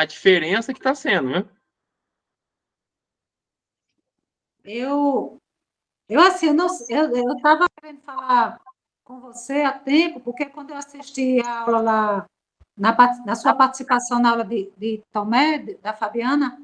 a diferença que está sendo, né? Assim, eu estava querendo falar com você há tempo, porque quando eu assisti a aula lá, na sua participação na aula de Tomé, da Fabiana,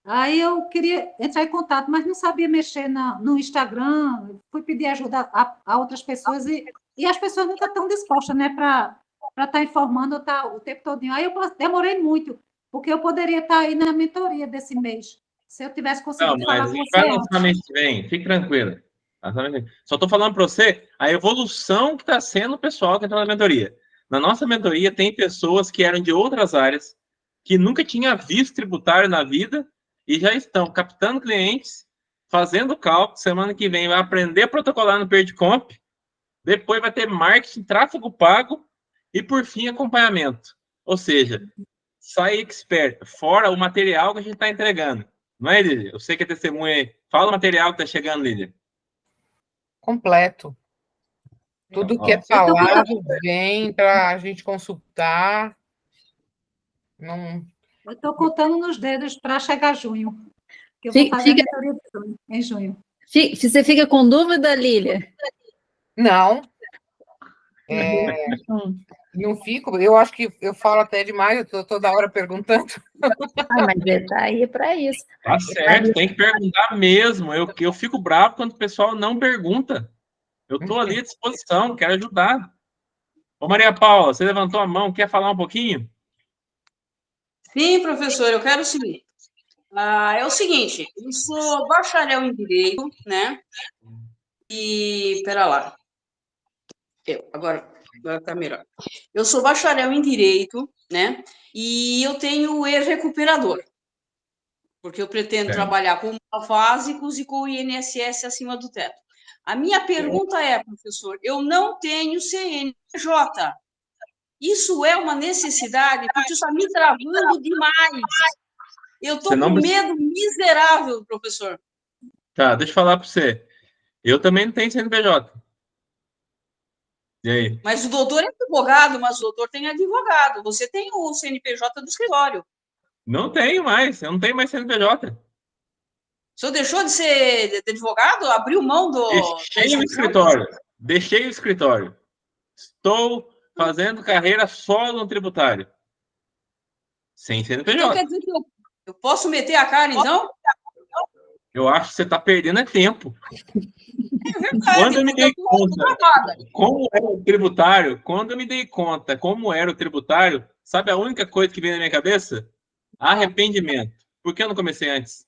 aí eu queria entrar em contato, mas não sabia mexer no Instagram, fui pedir ajuda a outras pessoas e as pessoas não estão tão dispostas, né, para estar informando o tempo todinho. Aí eu demorei muito, porque eu poderia estar aí na mentoria desse mês, se eu tivesse Não, conseguido mas falar a com gente você vai lançar antes. mês que vem, fique tranquila. Só estou falando para você a evolução que está sendo o pessoal que entra na mentoria. Na nossa mentoria tem pessoas que eram de outras áreas, que nunca tinham visto tributário na vida e já estão captando clientes, fazendo cálculo. Semana que vem vai aprender a protocolar no Perdicomp, depois vai ter marketing, tráfego pago e, por fim, acompanhamento. Ou seja, sai expert, fora o material que a gente está entregando. Não é, Lídia? Eu sei que é testemunha aí. Fala o material que está chegando, Lídia. Completo. Tudo Então, que é falado vem para a gente consultar. Não... Eu estou contando nos dedos para chegar junho, que eu vou fazer a mentoria de junho, em junho. Você fica com dúvida, Lília? Não. Não fico. Eu acho que eu falo até demais, eu estou toda hora perguntando. Mas está aí para isso. Tá certo, tem que perguntar mesmo. Eu fico bravo quando o pessoal não pergunta. Eu estou ali à disposição, quero ajudar. Ô, Maria Paula, você levantou a mão, quer falar um pouquinho? Sim, professor, eu quero sim. É o seguinte, eu sou bacharel em Direito, né? E, pera lá. Agora tá melhor. Eu sou bacharel em Direito, né? E eu tenho o e-recuperador, porque eu pretendo trabalhar com básicos e com o INSS acima do teto. A minha pergunta é, professor, eu não tenho CNPJ. Isso é uma necessidade? Porque isso está me travando demais. Eu estou com medo miserável, professor. Tá, deixa eu falar para você. Eu também não tenho CNPJ. E aí? Mas o doutor é advogado, mas o doutor tem advogado. Você tem o CNPJ do escritório. Não tenho mais, eu não tenho mais CNPJ. O senhor deixou de ser advogado? Abriu mão do... Deixei o escritório. Deixei o escritório. Estou fazendo carreira solo no tributário. Sem CNPJ. Então quer dizer que eu posso meter a cara, então? Eu acho que você está perdendo tempo. É verdade. Quando eu me dei conta como era o tributário, sabe a única coisa que veio na minha cabeça? Arrependimento. Por que eu não comecei antes?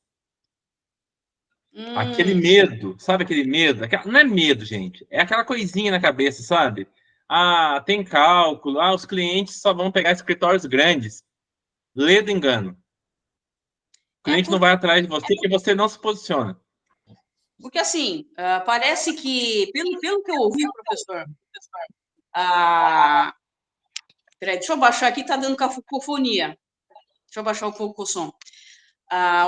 Aquele medo, sabe aquele medo? Não é medo, gente. É aquela coisinha na cabeça, sabe? Ah, tem cálculo. Ah, os clientes só vão pegar escritórios grandes. Lê do engano. O cliente não vai atrás de você porque você não se posiciona. Porque, assim, parece que, pelo que eu ouvi, professor, peraí, deixa eu baixar aqui, está dando cacofonia. Deixa eu baixar um pouco o som.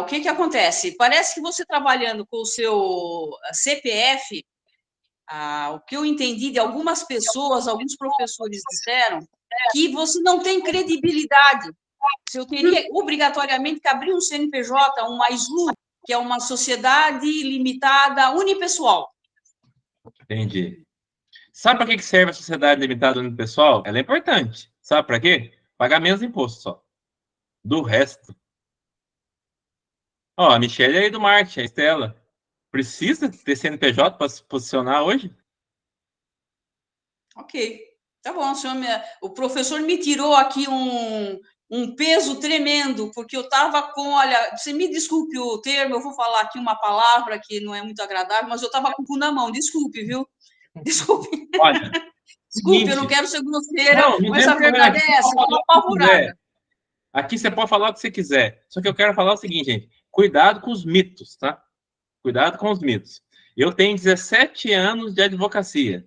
O que acontece? Parece que você trabalhando com o seu CPF, o que eu entendi de algumas pessoas, alguns professores disseram, que você não tem credibilidade. Eu teria obrigatoriamente que abrir um CNPJ, um MAISU, que é uma sociedade limitada unipessoal. Entendi. Sabe para que serve a sociedade limitada unipessoal? Ela é importante. Sabe para quê? Pagar menos imposto só. Do resto. Ó, a Michelle é aí do marketing, a Estela. Precisa ter CNPJ para se posicionar hoje? Ok. Tá bom, o professor me tirou aqui um peso tremendo, porque eu estava com, olha, você me desculpe o termo, eu vou falar aqui uma palavra que não é muito agradável, mas eu estava com o cu na mão, desculpe, viu? Desculpe. Olha, desculpe, eu não quero ser grosseira, mas a verdade é essa, eu estou apavorada. Aqui você pode falar o que você quiser, só que eu quero falar o seguinte, gente, cuidado com os mitos, tá? Cuidado com os mitos. Eu tenho 17 anos de advocacia.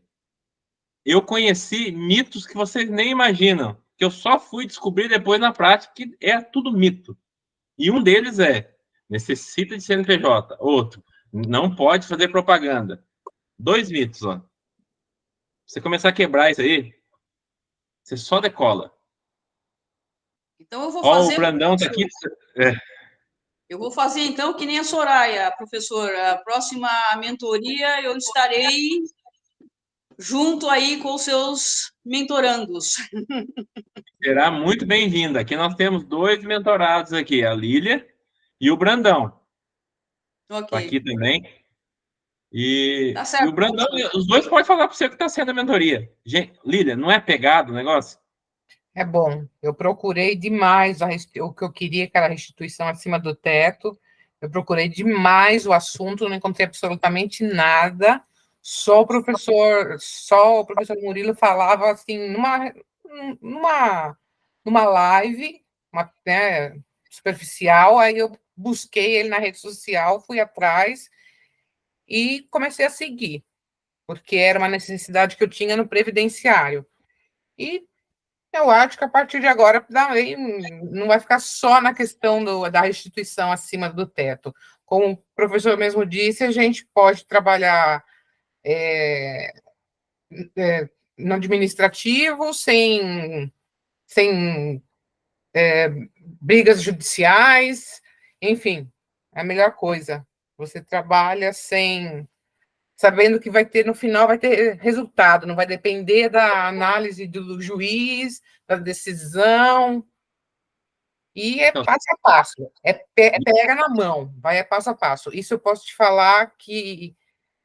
Eu conheci mitos que vocês nem imaginam, que eu só fui descobrir depois na prática, que é tudo mito. E um deles é, necessita de CNPJ. Outro, não pode fazer propaganda. 2 mitos, ó. Você começar a quebrar isso aí, você só decola. Então, eu vou Ó, o fazer... Brandão tá aqui. Eu vou fazer, então, que nem a Soraya, professor. A próxima mentoria eu estarei junto aí com os seus mentorandos. Será muito bem-vinda. Aqui nós temos 2 mentorados aqui, a Lília e o Brandão. Tá aqui Ok. também. E Tá o certo. Brandão, os dois podem falar para você que está sendo a mentoria. Gente, Lília, não é pegado o negócio? É bom. Eu procurei demais o que eu queria, que era a restituição acima do teto. Eu procurei demais o assunto, não encontrei absolutamente nada. Só o professor Murilo falava assim numa live, né, superficial. Aí eu busquei ele na rede social, fui atrás e comecei a seguir, porque era uma necessidade que eu tinha no previdenciário. E eu acho que a partir de agora não vai ficar só na questão da restituição acima do teto. Como o professor mesmo disse, a gente pode trabalhar no administrativo, sem brigas judiciais, enfim, é a melhor coisa. Você trabalha sabendo que no final vai ter resultado, não vai depender da análise do juiz, da decisão. E é passo a passo, pega na mão, vai passo a passo. Isso eu posso te falar que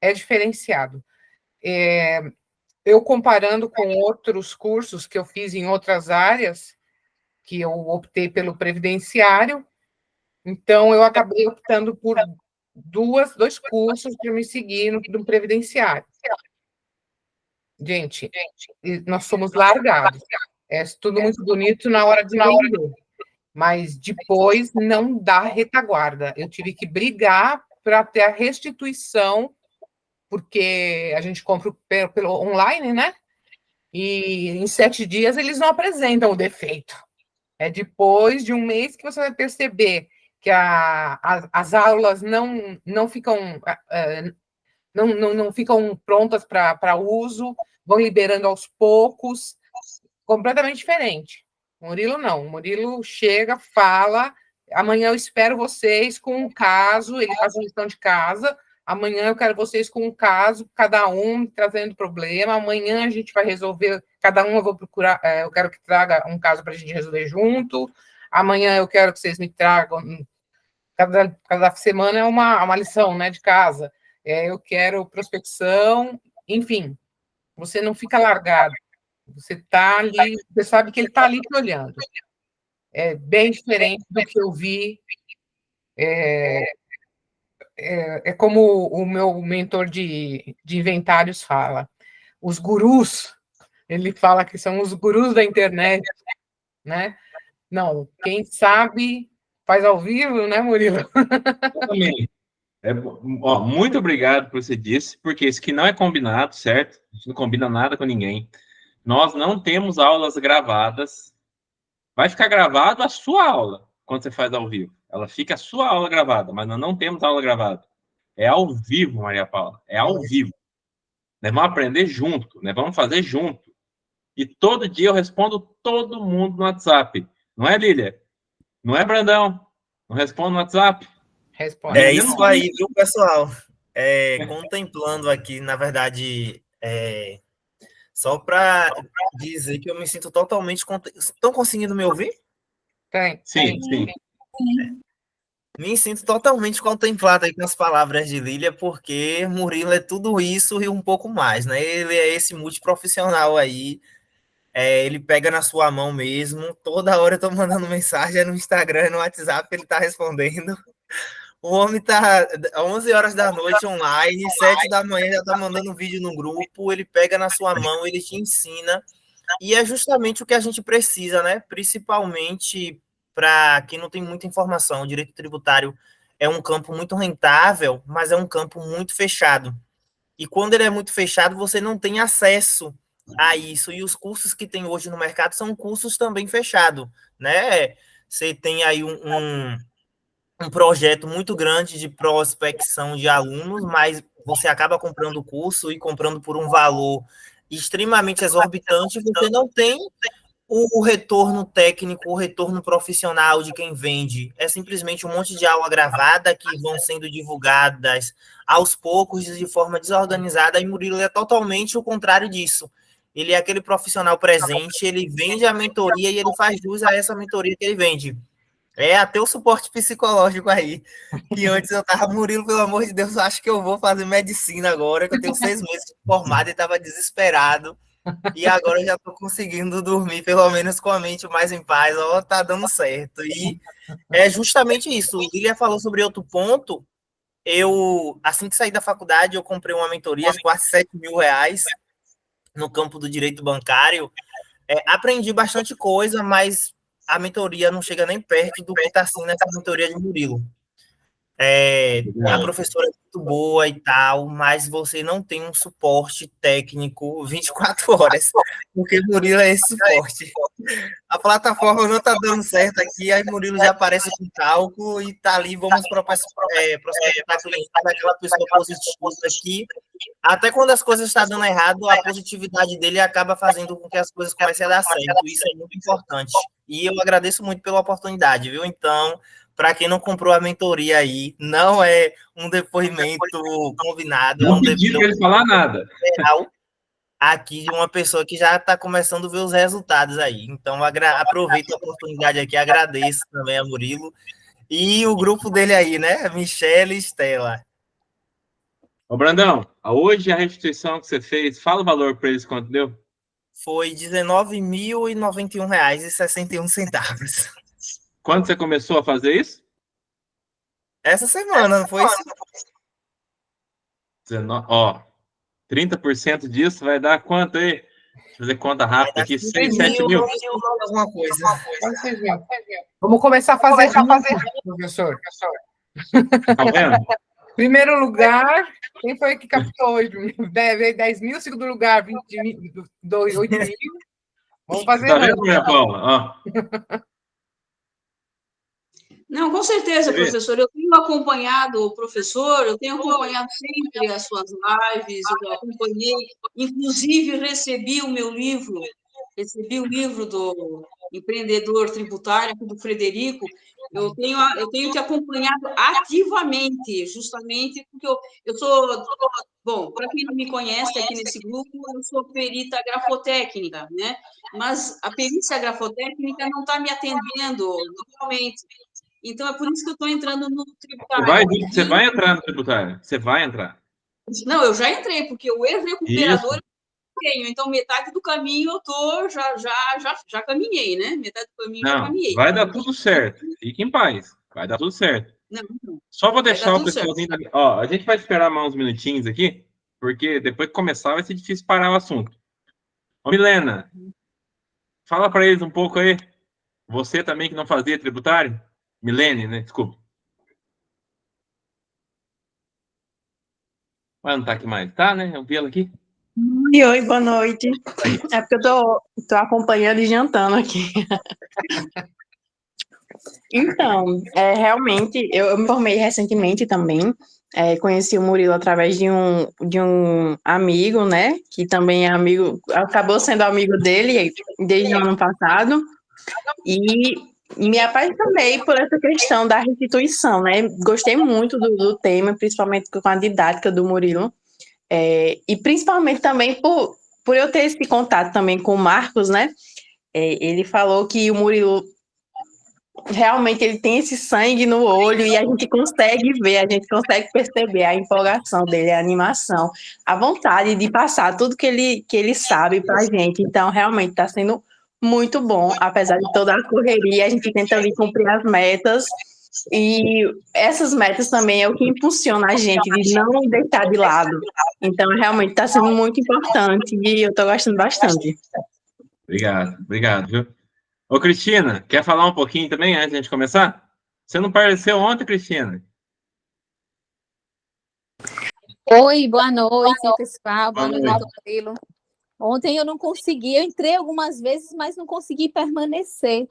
é diferenciado. Eu comparando com outros cursos que eu fiz em outras áreas, que eu optei pelo previdenciário, então eu acabei optando por dois cursos para me seguir no previdenciário. Gente, nós somos largados. É tudo muito bonito na hora de vender, mas depois não dá retaguarda. Eu tive que brigar para ter a restituição, porque a gente compra pelo online, né? E em 7 dias eles não apresentam o defeito. É depois de um mês que você vai perceber que as aulas não ficam não ficam prontas para uso, vão liberando aos poucos, completamente diferente. O Murilo não. O Murilo chega, fala, amanhã eu espero vocês com um caso, ele faz a lição de casa, amanhã eu quero vocês com um caso, cada um trazendo problema, amanhã a gente vai resolver, cada um eu vou procurar, eu quero que traga um caso para a gente resolver junto, amanhã eu quero que vocês me tragam, cada semana é uma lição, né, de casa, eu quero prospecção, enfim, você não fica largado. Você está ali, você sabe que ele está ali te olhando. É bem diferente do que eu vi. É como o meu mentor de inventários fala. Os gurus, ele fala que são os gurus da internet, né? Não, quem sabe faz ao vivo, né, Murilo? Também. Ó, muito obrigado por você disse, porque isso aqui não é combinado, certo? A gente não combina nada com ninguém. Nós não temos aulas gravadas. Vai ficar gravado a sua aula quando você faz ao vivo. Ela fica a sua aula gravada, mas nós não temos aula gravada. É ao vivo, Maria Paula. É ao vivo. Nós vamos aprender junto, nós vamos fazer junto. E todo dia eu respondo todo mundo no WhatsApp. Não é, Lília? Não é, Brandão? Não respondo no WhatsApp? Responde. É isso aí, viu, pessoal? Contemplando aqui, na verdade, só para dizer que eu me sinto totalmente... Estão conseguindo me ouvir? Tem. Sim, sim. Me sinto totalmente contemplado aí com as palavras de Lília, porque Murilo é tudo isso e um pouco mais, né? Ele é esse multiprofissional aí, ele pega na sua mão mesmo, toda hora eu tô mandando mensagem no Instagram, no WhatsApp, ele tá respondendo. O homem tá 11 horas da noite online, 7 da manhã já tá mandando vídeo no grupo, ele pega na sua mão, ele te ensina, e é justamente o que a gente precisa, né? Principalmente para quem não tem muita informação. O direito tributário é um campo muito rentável, mas é um campo muito fechado. E quando ele é muito fechado, você não tem acesso a isso. E os cursos que tem hoje no mercado são cursos também fechados, né? Você tem aí um projeto muito grande de prospecção de alunos, mas você acaba comprando o curso e comprando por um valor extremamente exorbitante, você não tem o retorno técnico, o retorno profissional de quem vende é simplesmente um monte de aula gravada que vão sendo divulgadas aos poucos, de forma desorganizada, e Murilo é totalmente o contrário disso. Ele é aquele profissional presente, ele vende a mentoria e ele faz jus a essa mentoria que ele vende. É até o suporte psicológico aí, que antes eu tava, Murilo, pelo amor de Deus, eu acho que eu vou fazer medicina agora, que eu tenho 6 meses de formado e estava desesperado. E agora eu já estou conseguindo dormir, pelo menos com a mente mais em paz, ó, tá dando certo. E é justamente isso. O Lilia falou sobre outro ponto. Eu, assim que saí da faculdade, eu comprei uma mentoria de quase 7 mil reais no campo do direito bancário. Aprendi bastante coisa, mas a mentoria não chega nem perto do que está sendo essa mentoria de Murilo. A professora é muito boa e tal, mas você não tem um suporte técnico 24 horas, porque Murilo é esse suporte. A plataforma não está dando certo aqui, aí Murilo já aparece com cálculo e tá ali, vamos prospectar cliente daquela pessoa positiva aqui. Até quando as coisas estão dando errado, a positividade dele acaba fazendo com que as coisas comecem a dar certo. Isso é muito importante. E eu agradeço muito pela oportunidade, viu? Então, para quem não comprou a mentoria aí, não é um depoimento combinado. Não pedi para ele falar nada. Real aqui de uma pessoa que já está começando a ver os resultados aí. Então, aproveito a oportunidade aqui, agradeço também a Murilo e o grupo dele aí, né? Michele e Estela. Ô, Brandão, hoje a restituição que você fez, fala o valor para eles quanto deu? Foi R$19.091,61. Quando você começou a fazer isso? Essa semana, não foi isso? 19, ó, 30% disso vai dar quanto aí? Deixa eu fazer conta rápida aqui, 6, 7 mil. Alguma coisa. Vamos começar a fazer, professor. Tá vendo? Primeiro lugar, quem foi que captou hoje? 10 mil, segundo lugar, 8 mil. Vamos fazer. Tá vendo, minha Paula? Ó. Não, com certeza, professor. Eu tenho acompanhado o professor, eu tenho acompanhado sempre as suas lives, eu acompanhei, inclusive recebi o livro do empreendedor tributário, do Frederico. Eu tenho te acompanhado ativamente, justamente porque eu sou... Bom, para quem não me conhece aqui nesse grupo, eu sou perita grafotécnica, né? Mas a perícia grafotécnica não está me atendendo normalmente. Então, é por isso que eu estou entrando no tributário. Você vai entrar no tributário. Você vai entrar. Não, eu já entrei, porque o ex-recuperador eu tenho. Então, metade do caminho eu tô, já caminhei, né? Metade do caminho já caminhei. Vai dar tudo certo. Fique em paz. Vai dar tudo certo. Não. Só vou deixar o pessoalzinho... Ó, a gente vai esperar mais uns minutinhos aqui, porque depois que começar vai ser difícil parar o assunto. Ô, Milena, fala para eles um pouco aí. Você também que não fazia tributário? Milene, né? Desculpa. Mas não tá aqui mais. Tá, né? Eu vi ela aqui. Oi, boa noite. É porque eu tô acompanhando e jantando aqui. Então, realmente, eu me formei recentemente também. Conheci o Murilo através de um amigo, né? Que também é amigo, acabou sendo amigo dele desde o ano passado. E me apaixonei por essa questão da restituição, né? Gostei muito do tema, principalmente com a didática do Murilo. E principalmente também por eu ter esse contato também com o Marcos, né? Ele falou que o Murilo realmente ele tem esse sangue no olho e a gente consegue ver, a gente consegue perceber a empolgação dele, a animação, a vontade de passar tudo que ele sabe para a gente. Então, realmente está sendo muito bom, apesar de toda a correria, a gente tenta ali cumprir as metas. E essas metas também é o que impulsiona a gente de não deixar de lado. Então, realmente está sendo muito importante e eu estou gostando bastante. Obrigado, viu? Ô, Cristina, quer falar um pouquinho também antes de a gente começar? Você não apareceu ontem, Cristina? Oi, boa noite, pessoal. Boa noite, Murilo. Ontem eu não consegui, eu entrei algumas vezes, mas não consegui permanecer.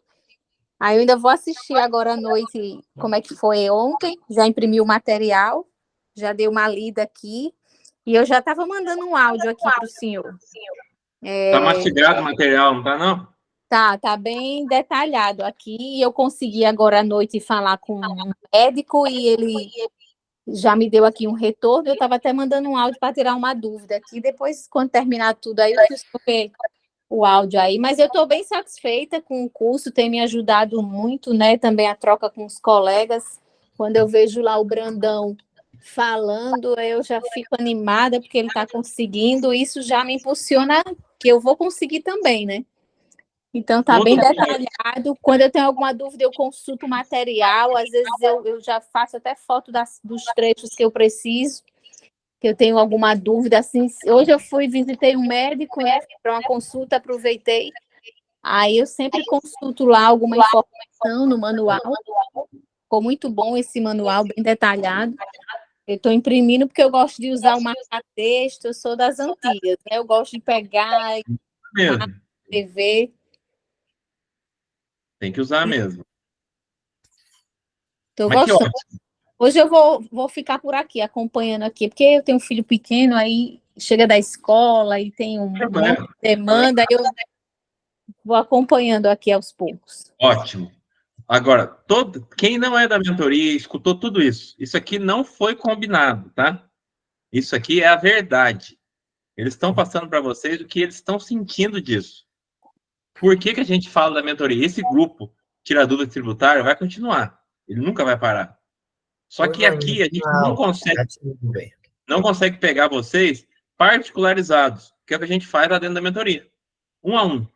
Aí eu ainda vou assistir agora à noite como é que foi ontem, já imprimi o material, já dei uma lida aqui, e eu já estava mandando um áudio aqui para o senhor. Tá mastigado o material, não tá, não? Tá bem detalhado aqui. Eu consegui agora à noite falar com um médico e ele já me deu aqui um retorno. Eu estava até mandando um áudio para tirar uma dúvida aqui. Depois, quando terminar tudo aí, eu preciso ver o áudio aí. Mas eu estou bem satisfeita com o curso, tem me ajudado muito, né? Também a troca com os colegas. Quando eu vejo lá o Brandão falando, eu já fico animada porque ele está conseguindo. Isso já me impulsiona que eu vou conseguir também, né? Então, tá bem detalhado. Quando eu tenho alguma dúvida, eu consulto o material. Às vezes, eu já faço até foto dos trechos que eu preciso, que eu tenho alguma dúvida. Assim, hoje eu visitei um médico, né, para uma consulta, aproveitei. Aí, eu sempre consulto lá alguma informação no manual. Ficou muito bom esse manual, bem detalhado. Eu estou imprimindo porque eu gosto de usar o marca-texto, eu sou das antigas, né? Eu gosto de pegar e Mesmo. escrever. Tem que usar mesmo. Estou Mas que gostando. ótimo. Hoje eu vou ficar por aqui, acompanhando aqui, porque eu tenho um filho pequeno, aí chega da escola e tem um monte de demanda, eu vou acompanhando aqui aos poucos. Ótimo. Agora, quem não é da mentoria escutou tudo isso. Isso aqui não foi combinado, tá? Isso aqui é a verdade. Eles estão passando para vocês o que eles estão sentindo disso. Por que a gente fala da mentoria? Esse grupo, Tira Dúvida Tributária, vai continuar. Ele nunca vai parar. Só que aqui a gente não consegue pegar vocês particularizados, que é o que a gente faz lá dentro da mentoria. 1 a 1.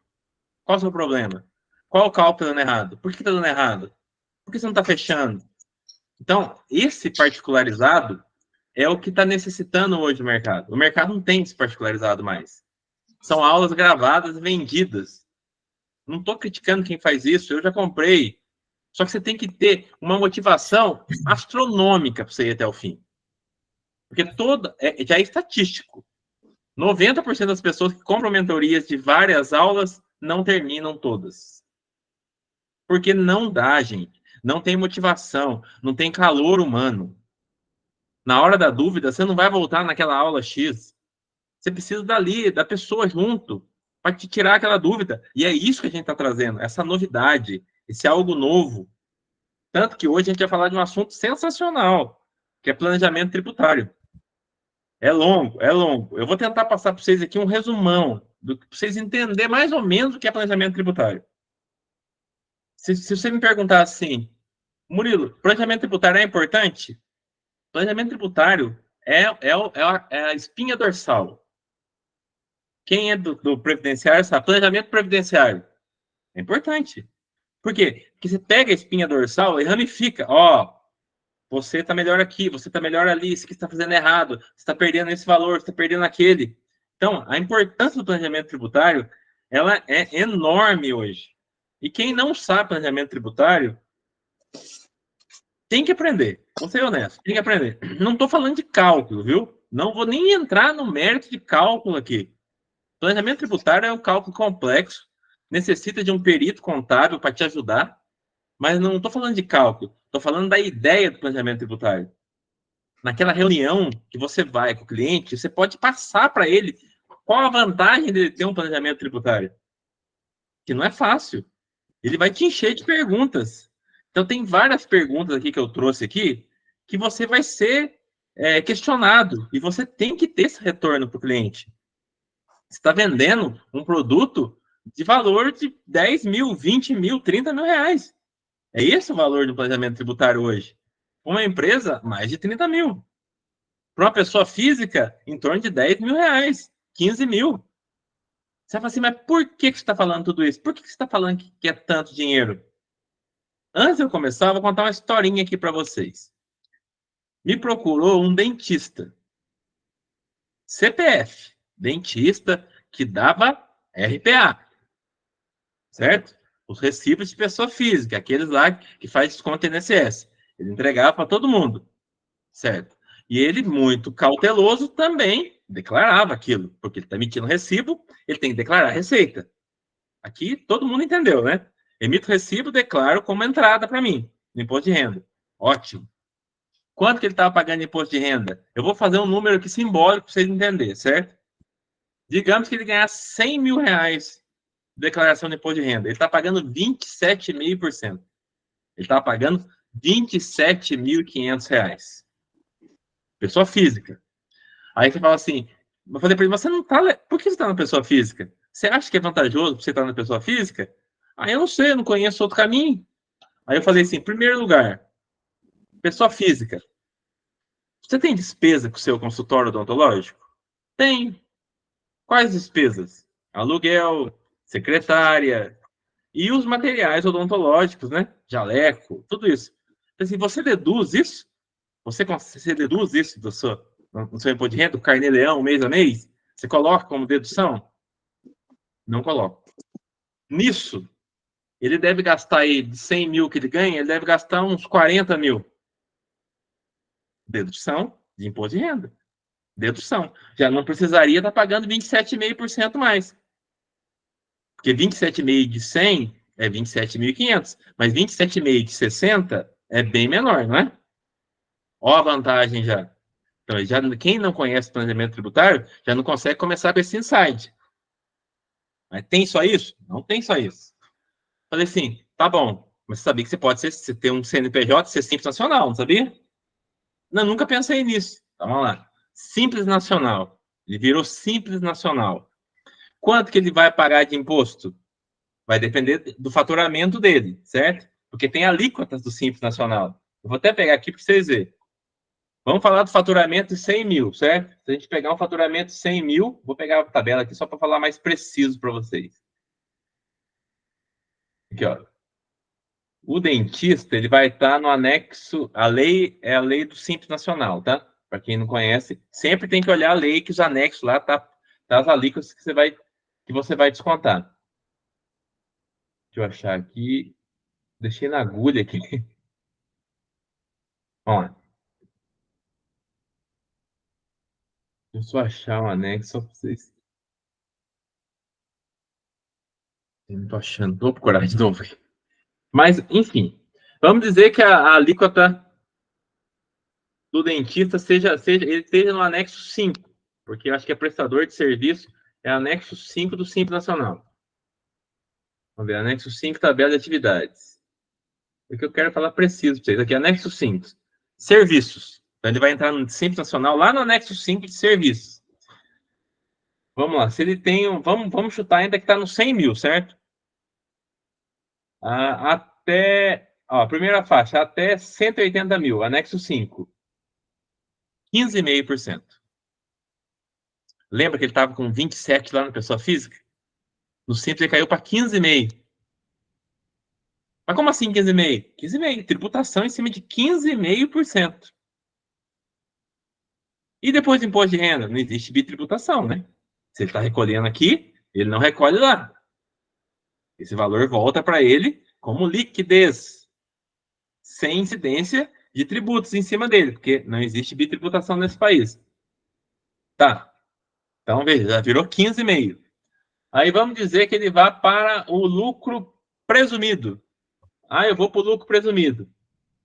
Qual é o seu problema? Qual o cálculo está dando errado? Por que está dando errado? Por que você não está fechando? Então, esse particularizado é o que está necessitando hoje o mercado. O mercado não tem esse particularizado mais. São aulas gravadas, vendidas. Não estou criticando quem faz isso, eu já comprei. Só que você tem que ter uma motivação astronômica para você ir até o fim. Porque já é estatístico. 90% das pessoas que compram mentorias de várias aulas não terminam todas. Porque não dá, gente. Não tem motivação, não tem calor humano. Na hora da dúvida, você não vai voltar naquela aula X. Você precisa da pessoa junto, para te tirar aquela dúvida. E é isso que a gente está trazendo, essa novidade, esse algo novo. Tanto que hoje a gente vai falar de um assunto sensacional, que é planejamento tributário. É longo, é longo. Eu vou tentar passar para vocês aqui um resumão, para vocês entenderem mais ou menos o que é planejamento tributário. Se você me perguntar assim, Murilo, planejamento tributário é importante? Planejamento tributário é a espinha dorsal. Quem é do previdenciário sabe, planejamento previdenciário é importante. Por quê? Porque você pega a espinha dorsal e ramifica. Você está melhor aqui, você está melhor ali, isso que está fazendo errado, você está perdendo esse valor, você está perdendo aquele. Então, a importância do planejamento tributário, ela é enorme hoje. E quem não sabe planejamento tributário, tem que aprender. Vou ser honesto, tem que aprender. Não estou falando de cálculo, viu? Não vou nem entrar no mérito de cálculo aqui. Planejamento tributário é um cálculo complexo, necessita de um perito contábil para te ajudar, mas não estou falando de cálculo, estou falando da ideia do planejamento tributário. Naquela reunião que você vai com o cliente, você pode passar para ele qual a vantagem de ter um planejamento tributário. Que não é fácil. Ele vai te encher de perguntas. Então, tem várias perguntas aqui que eu trouxe aqui que você vai ser questionado e você tem que ter esse retorno para o cliente. Você está vendendo um produto de valor de 10 mil, 20 mil, 30 mil reais. É esse o valor do planejamento tributário hoje. Uma empresa, mais de 30 mil. Para uma pessoa física, em torno de 10 mil reais, 15 mil. Você vai falar assim, mas por que você está falando tudo isso? Por que você está falando que é tanto dinheiro? Antes de eu começar, eu vou contar uma historinha aqui para vocês. Me procurou um dentista. CPF. Dentista que dava RPA. Certo? Os recibos de pessoa física, aqueles lá que faz desconto INSS. Ele entregava para todo mundo. Certo? E ele, muito cauteloso, também declarava aquilo, porque ele está emitindo recibo, ele tem que declarar a receita. Aqui todo mundo entendeu, né? Emito recibo, declaro como entrada para mim, no imposto de renda. Ótimo. Quanto que ele estava pagando de imposto de renda? Eu vou fazer um número aqui simbólico para vocês entenderem, certo? Digamos que ele ganhasse 100 mil reais declaração de imposto de renda. Ele está pagando 27,5%. Ele está pagando R$ 27.500. Pessoa física. Aí você fala assim, eu falei para ele, você não tá... Por que você está na pessoa física? Você acha que é vantajoso você estar na pessoa física? Aí eu não sei, eu não conheço outro caminho. Aí eu falei assim, em primeiro lugar, pessoa física. Você tem despesa com o seu consultório odontológico? Tem. Quais despesas? Aluguel, secretária e os materiais odontológicos, né? Jaleco, tudo isso. Então, assim, você deduz isso? Você deduz isso no seu imposto de renda, do carnê-leão, mês a mês? Você coloca como dedução? Não coloca. Nisso, ele deve gastar aí, de 100 mil que ele ganha, ele deve gastar uns 40 mil. Dedução de imposto de renda. Dedução. Já não precisaria estar pagando 27,5% mais. Porque 27,5% de 100 é 27.500. Mas 27,5% de 60 é bem menor, não é? Ó a vantagem já. Então, quem não conhece planejamento tributário já não consegue começar com esse insight. Mas tem só isso? Não tem só isso. Falei assim, tá bom. Mas você sabia que você pode ter um CNPJ, ser Simples Nacional, não sabia? Não, nunca pensei nisso. Então, vamos lá. Simples Nacional. Ele virou Simples Nacional. Quanto que ele vai pagar de imposto? Vai depender do faturamento dele, certo? Porque tem alíquotas do Simples Nacional. Eu vou até pegar aqui para vocês verem. Vamos falar do faturamento de 100 mil, certo? Se a gente pegar um faturamento de 100 mil, vou pegar a tabela aqui só para falar mais preciso para vocês. Aqui, ó. O dentista, ele vai estar no anexo, a lei é a lei do Simples Nacional, tá? Para quem não conhece, sempre tem que olhar a lei que os anexos lá tá as alíquotas que você vai descontar. Deixa eu achar aqui. Deixei na agulha aqui. Ó. Deixa eu só achar um anexo só para vocês. Eu não tô achando. Vou procurar de novo. Mas, enfim. Vamos dizer que a alíquota do dentista ele esteja no anexo 5. Porque eu acho que é prestador de serviço. É anexo 5 do Simples Nacional. Vamos ver. Anexo 5, tabela de atividades. O que eu quero falar preciso para vocês. Aqui, anexo 5. Serviços. Então, ele vai entrar no Simples Nacional lá no anexo 5 de serviços. Vamos lá. Se ele tem vamos chutar ainda que está no 100 mil, certo? Até... Ó, primeira faixa. Até 180 mil. Anexo 5. 15,5%. Lembra que ele estava com 27 lá na pessoa física? No Simples ele caiu para 15,5%. Mas como assim 15,5%? 15,5%. Tributação em cima de 15,5%. E depois do imposto de renda? Não existe bitributação, né? Se ele está recolhendo aqui, ele não recolhe lá. Esse valor volta para ele como liquidez, sem incidência de tributos em cima dele, porque não existe bitributação nesse país. Tá. Então, veja, já virou 15,5%. Aí vamos dizer que ele vá para o lucro presumido. Eu vou para o lucro presumido.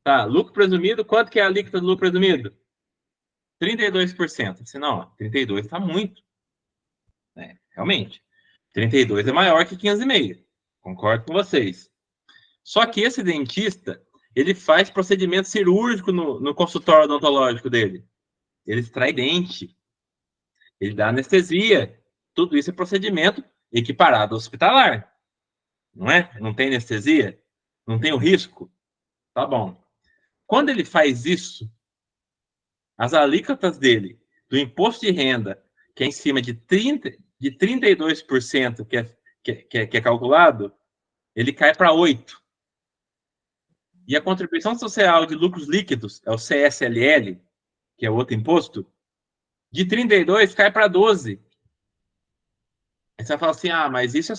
Tá, lucro presumido, quanto que é a alíquota do lucro presumido? 32%. Se não, 32% está muito. Realmente. 32% é maior que 15,5%. Concordo com vocês. Só que esse dentista, ele faz procedimento cirúrgico no consultório odontológico dele. Ele extrai dente. Ele dá anestesia. Tudo isso é procedimento equiparado ao hospitalar. Não é? Não tem anestesia? Não tem o risco? Tá bom. Quando ele faz isso, as alíquotas dele, do imposto de renda, que é em cima de 32% que é calculado, ele cai para 8%. E a contribuição social de lucros líquidos, é o CSLL, que é outro imposto, de 32% cai para 12%. Aí você vai falar assim, mas isso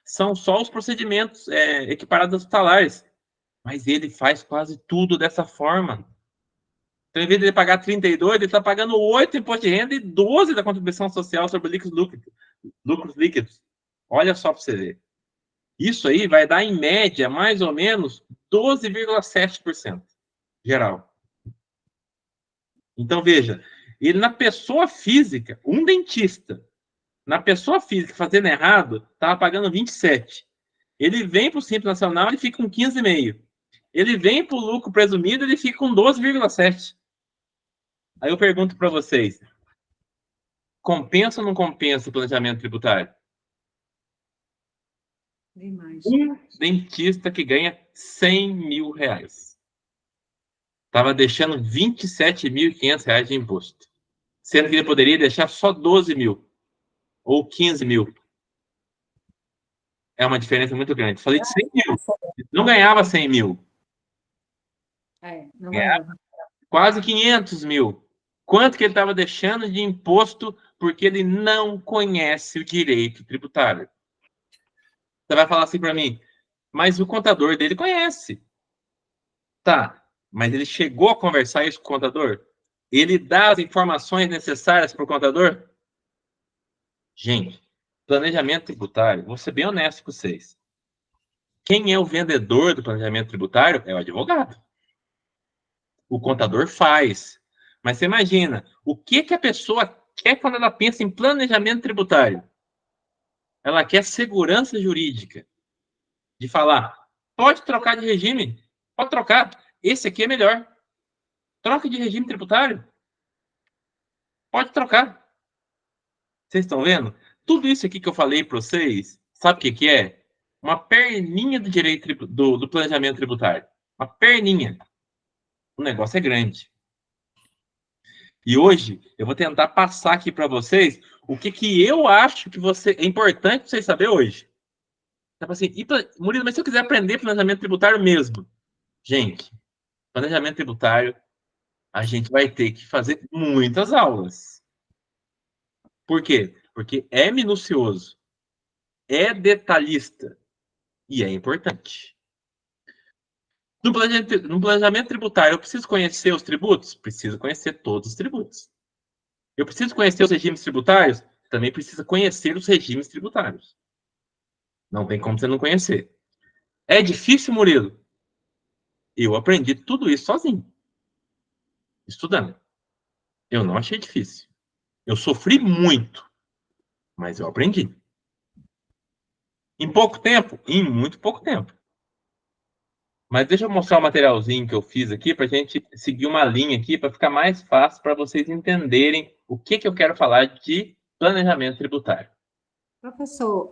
são só os procedimentos equiparados hospitalares. Mas ele faz quase tudo dessa forma. Então, em vez de ele pagar 32%, ele está pagando 8% de imposto de renda e 12% da contribuição social sobre lucros líquidos. Olha só para você ver. Isso aí vai dar, em média, mais ou menos 12,7% geral. Então, veja, ele na pessoa física, um dentista, Na pessoa física fazendo errado, estava pagando 27. Ele vem para o Simples Nacional, ele fica com 15,5. Ele vem para o lucro presumido, ele fica com 12,7. Aí eu pergunto para vocês, compensa ou não compensa o planejamento tributário? Demais. Um dentista que ganha R$100 mil estava deixando R$27.500 de imposto, sendo que ele poderia deixar só 12 mil ou 15 mil. É uma diferença muito grande. Falei de 100 mil. Não ganhava 100 mil. Não ganhava. Quase 500 mil. Quanto que ele estava deixando de imposto porque ele não conhece o direito tributário? Você vai falar assim para mim, mas o contador dele conhece. Tá, mas ele chegou a conversar isso com o contador? Ele dá as informações necessárias para o contador? Gente, planejamento tributário, vou ser bem honesto com vocês. Quem é o vendedor do planejamento tributário é o advogado. O contador faz. Mas você imagina, o que a pessoa quer quando ela pensa em planejamento tributário? Ela quer segurança jurídica. De falar, pode trocar de regime, pode trocar. Esse aqui é melhor. Troca de regime tributário. Pode trocar. Vocês estão vendo? Tudo isso aqui que eu falei para vocês, sabe o que é? Uma perninha do direito do planejamento tributário. Uma perninha. O negócio é grande. E hoje eu vou tentar passar aqui para vocês o que eu acho que é importante vocês saberem hoje. Tipo assim, Murilo, mas se eu quiser aprender planejamento tributário mesmo? Gente, planejamento tributário, a gente vai ter que fazer muitas aulas. Por quê? Porque é minucioso, é detalhista e é importante. No planejamento tributário, eu preciso conhecer os tributos? Preciso conhecer todos os tributos. Eu preciso conhecer os regimes tributários? Também precisa conhecer os regimes tributários. Não tem como você não conhecer. É difícil, Murilo? Eu aprendi tudo isso sozinho. Estudando. Eu não achei difícil. Eu sofri muito, mas eu aprendi. Em pouco tempo? Em muito pouco tempo. Mas deixa eu mostrar o materialzinho que eu fiz aqui para a gente seguir uma linha aqui para ficar mais fácil para vocês entenderem o que eu quero falar de planejamento tributário. Professor,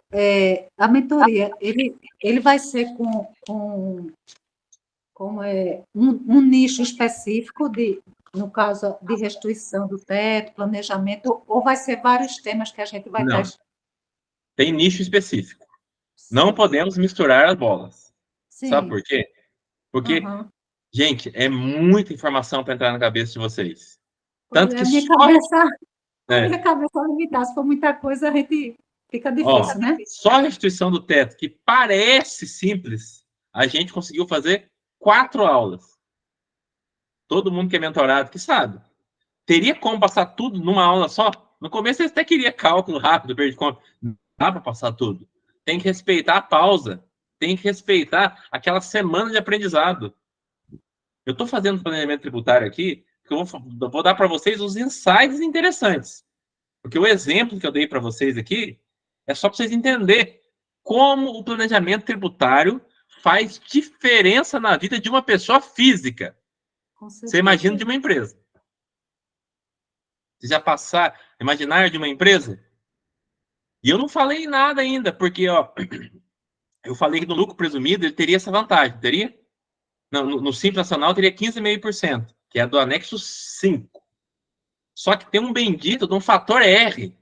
a mentoria, ele vai ser com um nicho específico, no caso de restituição do teto, planejamento, ou vai ser vários temas que a gente vai Não. estar... Tem nicho específico. Não podemos misturar as bolas. Sim. Sabe por quê? Porque, gente, é muita informação para entrar na cabeça de vocês. Tanto que a minha cabeça limitada, se for muita coisa, a gente fica difícil, né? Só a restituição do teto, que parece simples, a gente conseguiu fazer 4 aulas. Todo mundo que é mentorado que sabe. Teria como passar tudo numa aula só? No começo eu até queria cálculo rápido, perda de conta. Não dá para passar tudo. Tem que respeitar a pausa. Tem que respeitar aquela semana de aprendizado. Eu estou fazendo planejamento tributário aqui, porque eu vou dar para vocês os insights interessantes. Porque o exemplo que eu dei para vocês aqui é só para vocês entenderem como o planejamento tributário faz diferença na vida de uma pessoa física. Você imagina de uma empresa. Você já imaginar de uma empresa? E eu não falei nada ainda, porque eu falei que no lucro presumido ele teria essa vantagem, teria? No Simples Nacional teria 15,5%, que é do anexo 5. Só que tem um bendito de um fator R. O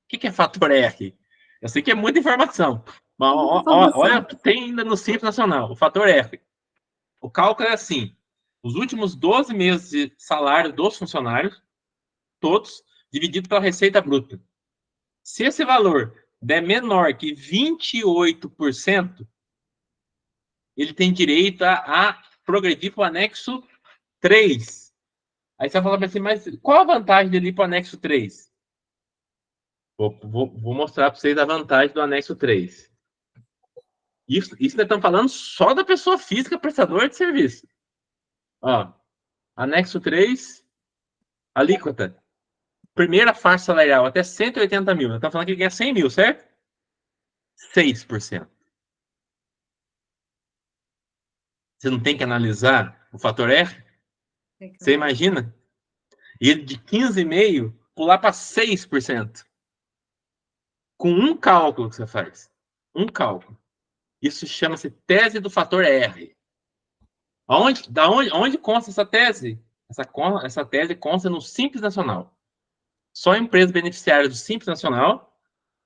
que é fator R? Eu sei que é muita informação. Mas olha, tem ainda no Simples Nacional, o fator R. O cálculo é assim: os últimos 12 meses de salário dos funcionários, todos, dividido pela receita bruta. Se esse valor der menor que 28%, ele tem direito a progredir para o anexo 3. Aí você vai falar assim, mas qual a vantagem dele ir para o anexo 3? Vou mostrar para vocês a vantagem do anexo 3. Isso nós estamos falando só da pessoa física prestadora de serviço. Anexo 3, alíquota. Primeira faixa salarial, até 180 mil. Estamos falando que ele ganha 100 mil, certo? 6%. Você não tem que analisar o fator R? Você imagina? E ele de 15,5% pular para 6%. Com um cálculo que você faz. Um cálculo. Isso chama-se tese do fator R. Onde consta essa tese? Essa tese consta no Simples Nacional. Só empresas beneficiárias do Simples Nacional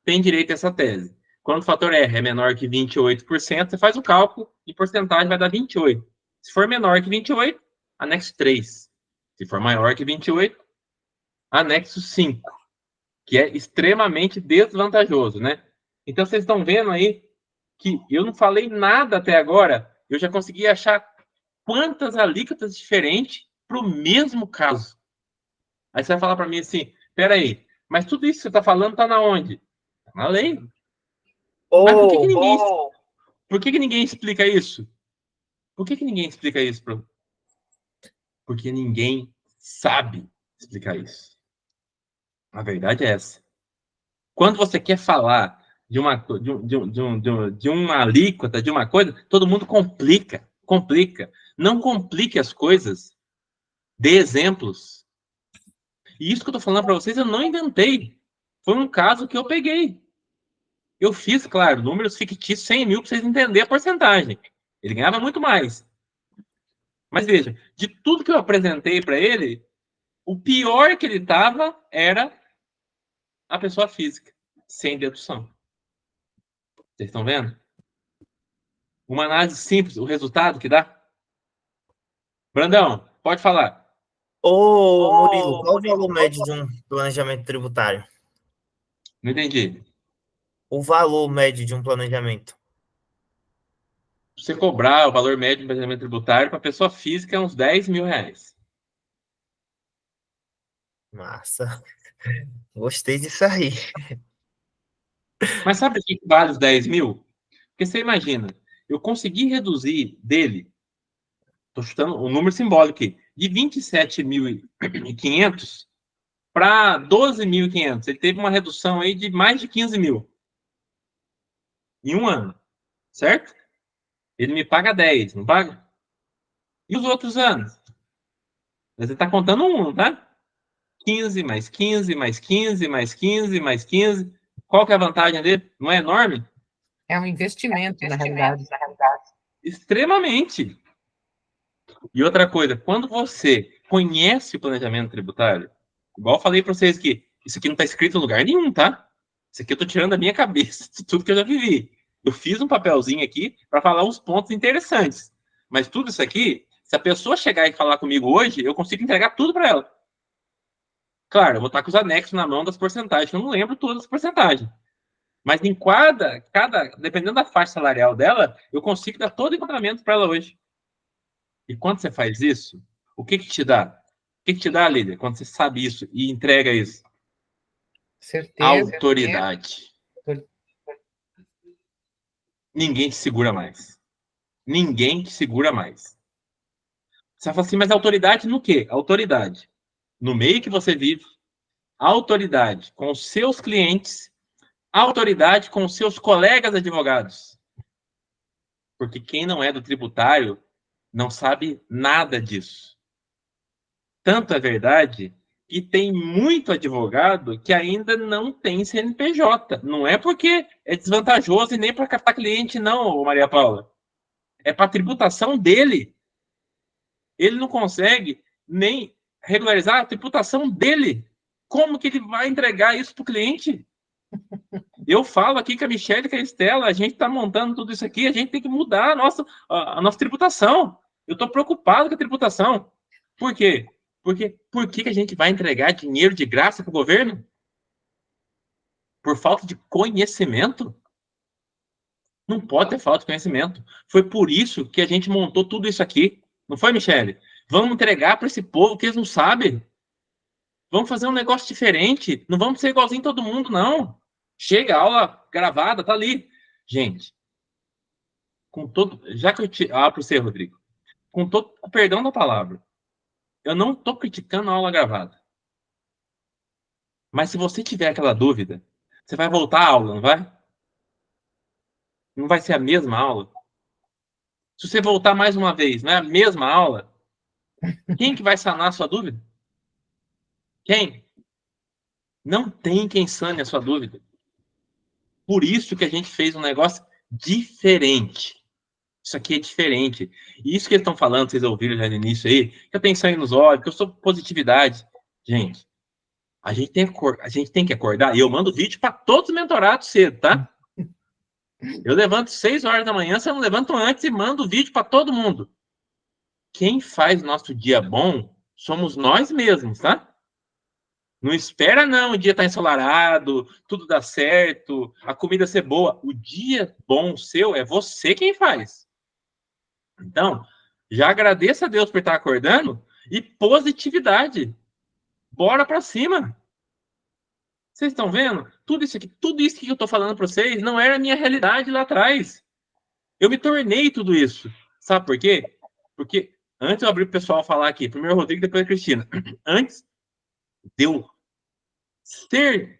têm direito a essa tese. Quando o fator R é menor que 28%, você faz o cálculo e porcentagem vai dar 28%. Se for menor que 28%, anexo 3. Se for maior que 28%, anexo 5. Que é extremamente desvantajoso, né? Então, vocês estão vendo aí que eu não falei nada até agora, eu já consegui achar quantas alíquotas diferentes para o mesmo caso. Aí você vai falar para mim assim, peraí, mas tudo isso que você está falando está na onde? Tá na lei. Mas por que ninguém explica isso? Por que ninguém explica isso? Porque ninguém sabe explicar isso. A verdade é essa. Quando você quer falar de uma alíquota, de uma coisa, todo mundo complica. Não complique as coisas. Dê exemplos. E isso que eu estou falando para vocês, eu não inventei. Foi um caso que eu peguei. Eu fiz, claro, números fictícios, 100 mil, para vocês entenderem a porcentagem. Ele ganhava muito mais. Mas veja, de tudo que eu apresentei para ele, o pior que ele estava era a pessoa física, sem dedução. Vocês estão vendo? Uma análise simples, o resultado que dá. Brandão, pode falar. Ô, Murilo, qual o valor médio de um planejamento tributário? Não entendi. O valor médio de um planejamento. Você cobrar o valor médio do planejamento tributário para pessoa física é uns 10 mil reais. Massa. Gostei disso aí. Mas sabe o que vale os 10 mil? Porque você imagina, eu consegui reduzir dele, estou chutando um número simbólico aqui, de 27.500 para 12.500. Ele teve uma redução aí de mais de 15 mil em um ano, certo? Ele me paga 10, não paga? E os outros anos? Você está contando um, tá? 15, mais 15, mais 15, mais 15, mais 15. Qual que é a vantagem dele? Não é enorme? É um investimento, na realidade. Extremamente. E outra coisa, quando você conhece o planejamento tributário, igual eu falei para vocês que isso aqui não está escrito em lugar nenhum, tá? Isso aqui eu estou tirando da minha cabeça, de tudo que eu já vivi. Eu fiz um papelzinho aqui para falar uns pontos interessantes. Mas tudo isso aqui, se a pessoa chegar e falar comigo hoje, eu consigo entregar tudo para ela. Claro, eu vou estar com os anexos na mão das porcentagens, eu não lembro todas as porcentagens. Mas em dependendo da faixa salarial dela, eu consigo dar todo o enquadramento para ela hoje. E quando você faz isso, o que te dá? O que te dá, Lídia, quando você sabe isso e entrega isso? Certeza. Autoridade. Ninguém te segura mais. Ninguém te segura mais. Você vai falar assim, mas autoridade no quê? Autoridade no meio que você vive, autoridade com os seus clientes, autoridade com os seus colegas advogados. Porque quem não é do tributário não sabe nada disso. Tanto é verdade que tem muito advogado que ainda não tem CNPJ. Não é porque é desvantajoso e nem para captar cliente, não, Maria Paula. É para a tributação dele. Ele não consegue nem regularizar a tributação dele. Como que ele vai entregar isso para o cliente? Eu falo aqui com a Michelle e com a Estela, a gente está montando tudo isso aqui, a gente tem que mudar a nossa tributação. Eu estou preocupado com a tributação. Por quê? Porque por que a gente vai entregar dinheiro de graça para o governo? Por falta de conhecimento? Não pode ter falta de conhecimento. Foi por isso que a gente montou tudo isso aqui. Não foi, Michele? Vamos entregar para esse povo que eles não sabem. Vamos fazer um negócio diferente. Não vamos ser igualzinho todo mundo, não. Chega, a aula gravada, tá ali. Gente, com todo... Já que eu te... para você, Rodrigo. Com todo o perdão da palavra. Eu não estou criticando a aula gravada. Mas se você tiver aquela dúvida, você vai voltar à aula, não vai? Não vai ser a mesma aula? Se você voltar mais uma vez, não é a mesma aula? Quem que vai sanar a sua dúvida? Quem? Não tem quem sane a sua dúvida. Por isso que a gente fez um negócio diferente. Isso aqui é diferente. E isso que eles estão falando, vocês ouviram já no início aí, que eu tenho sangue nos olhos, que eu sou positividade. Gente, a gente tem que acordar. E eu mando vídeo para todos os mentorados cedo, tá? Eu levanto 6 horas da manhã, se eu não levanto antes e mando vídeo para todo mundo. Quem faz nosso dia bom somos nós mesmos, tá? Não espera, não, o dia tá ensolarado, tudo dá certo, a comida ser boa. O dia bom seu é você quem faz. Então, já agradeça a Deus por estar acordando e positividade. Bora para cima. Vocês estão vendo? Tudo isso que eu tô falando para vocês não era a minha realidade lá atrás. Eu me tornei tudo isso. Sabe por quê? Porque antes eu abri o pessoal falar aqui, primeiro o Rodrigo, depois a Cristina. Antes deu ter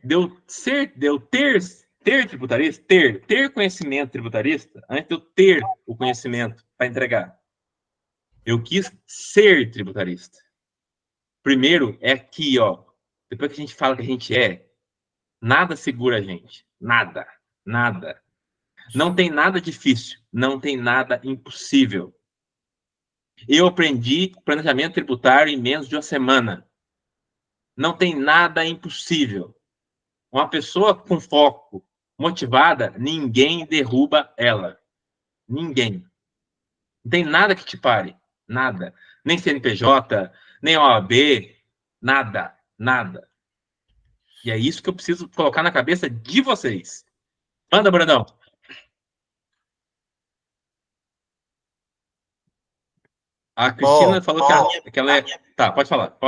tributarista, ter conhecimento tributarista, antes de eu ter o conhecimento para entregar. Eu quis ser tributarista. Primeiro é aqui, ó. Depois que a gente fala que a gente é, nada segura a gente. Nada. Nada. Não tem nada difícil. Não tem nada impossível. Eu aprendi planejamento tributário em menos de uma semana. Não tem nada impossível. Uma pessoa com foco, motivada, ninguém derruba ela. Ninguém. Não tem nada que te pare. Nada. Nem CNPJ, nem OAB, nada. Nada. E é isso que eu preciso colocar na cabeça de vocês. Manda, Brandão. A Cristina falou que ela é... Tá, pode falar.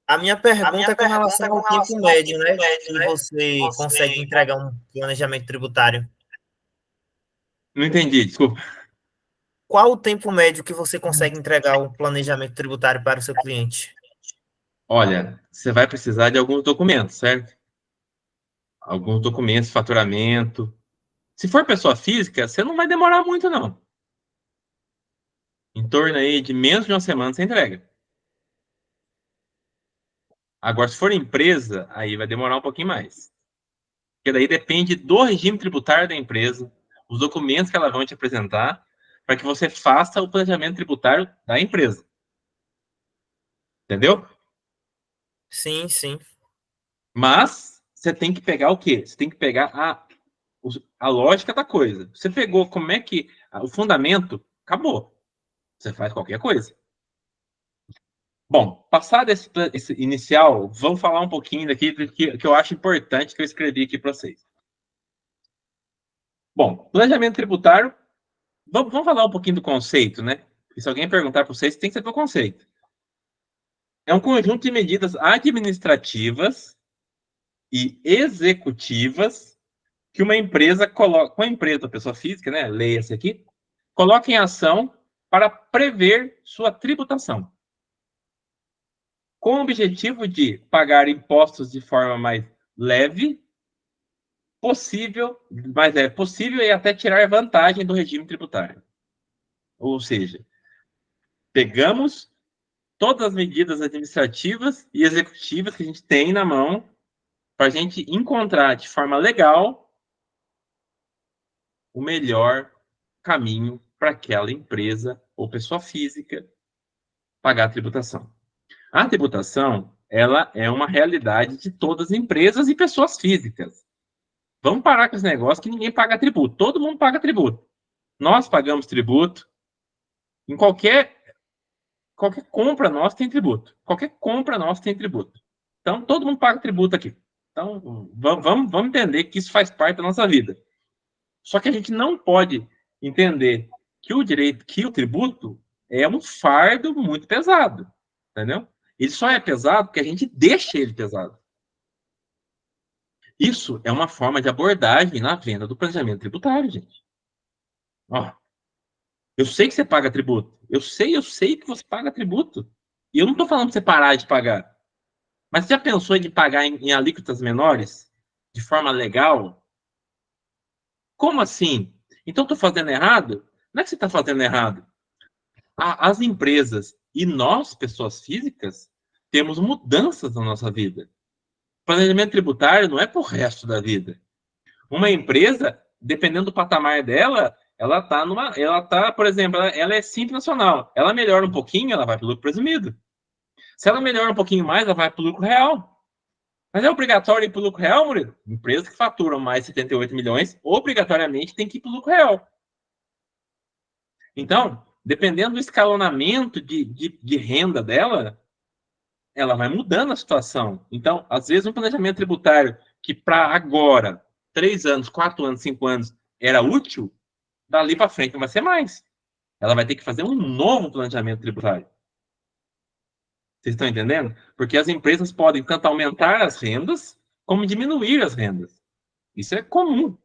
A minha pergunta é com relação ao tempo médio, né? Que você consegue entregar um planejamento tributário. Não entendi, desculpa. Qual o tempo médio que você consegue entregar um planejamento tributário para o seu cliente? Olha, você vai precisar de alguns documentos, certo? Alguns documentos, faturamento. Se for pessoa física, você não vai demorar muito, não. Em torno aí de menos de uma semana você entrega. Agora, se for empresa, aí vai demorar um pouquinho mais. Porque daí depende do regime tributário da empresa, os documentos que ela vai te apresentar, para que você faça o planejamento tributário da empresa. Entendeu? Sim, sim. Mas você tem que pegar o quê? Você tem que pegar a lógica da coisa. Você pegou como é que o fundamento, acabou. Você faz qualquer coisa. Bom, passado esse inicial, vamos falar um pouquinho daqui do que eu acho importante que eu escrevi aqui para vocês. Bom, planejamento tributário, vamos falar um pouquinho do conceito, né? E se alguém perguntar para vocês, tem que saber o conceito. É um conjunto de medidas administrativas e executivas que uma empresa coloca, uma empresa, pessoa física, né? Leia-se aqui, coloca em ação para prever sua tributação, com o objetivo de pagar impostos de forma mais leve possível, mas é possível e até tirar vantagem do regime tributário. Ou seja, pegamos todas as medidas administrativas e executivas que a gente tem na mão para a gente encontrar de forma legal o melhor caminho para aquela empresa ou pessoa física pagar a tributação. A tributação, ela é uma realidade de todas as empresas e pessoas físicas. Vamos parar com esse negócio que ninguém paga tributo. Todo mundo paga tributo. Nós pagamos tributo. Em qualquer compra nossa tem tributo. Qualquer compra nossa tem tributo. Então, todo mundo paga tributo aqui. Então, vamos entender que isso faz parte da nossa vida. Só que a gente não pode entender que o tributo é um fardo muito pesado. Entendeu? Ele só é pesado porque a gente deixa ele pesado. Isso é uma forma de abordagem na venda do planejamento tributário, gente. Ó, eu sei que você paga tributo. Eu sei que você paga tributo. E eu não estou falando para você parar de pagar. Mas você já pensou em pagar em alíquotas menores? De forma legal? Como assim? Então, estou fazendo errado? Não é que você está fazendo errado. As empresas e nós, pessoas físicas, temos mudanças na nossa vida. Planejamento tributário não é para o resto da vida. Uma empresa, dependendo do patamar dela, por exemplo, ela é simples nacional. Ela melhora um pouquinho, ela vai para o lucro presumido. Se ela melhora um pouquinho mais, ela vai para o lucro real. Mas é obrigatório ir para o lucro real, Murilo? Empresas que faturam mais de 78 milhões, obrigatoriamente tem que ir para o lucro real. Então, dependendo do escalonamento de renda dela, ela vai mudando a situação. Então, às vezes, um planejamento tributário que para agora, 3 anos, 4 anos, 5 anos, era útil, dali para frente não vai ser mais. Ela vai ter que fazer um novo planejamento tributário. Vocês estão entendendo? Porque as empresas podem tanto aumentar as rendas, como diminuir as rendas. Isso é comum.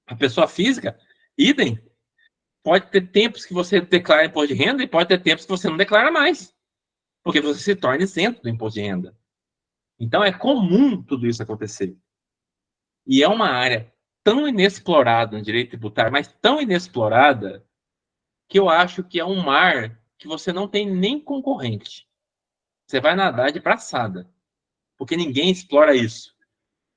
A pessoa física, idem, pode ter tempos que você declara imposto de renda e pode ter tempos que você não declara mais. Porque você se torna isento do imposto de renda. Então, é comum tudo isso acontecer. E é uma área tão inexplorada no direito tributário, mas tão inexplorada, que eu acho que é um mar que você não tem nem concorrente. Você vai nadar de braçada, porque ninguém explora isso.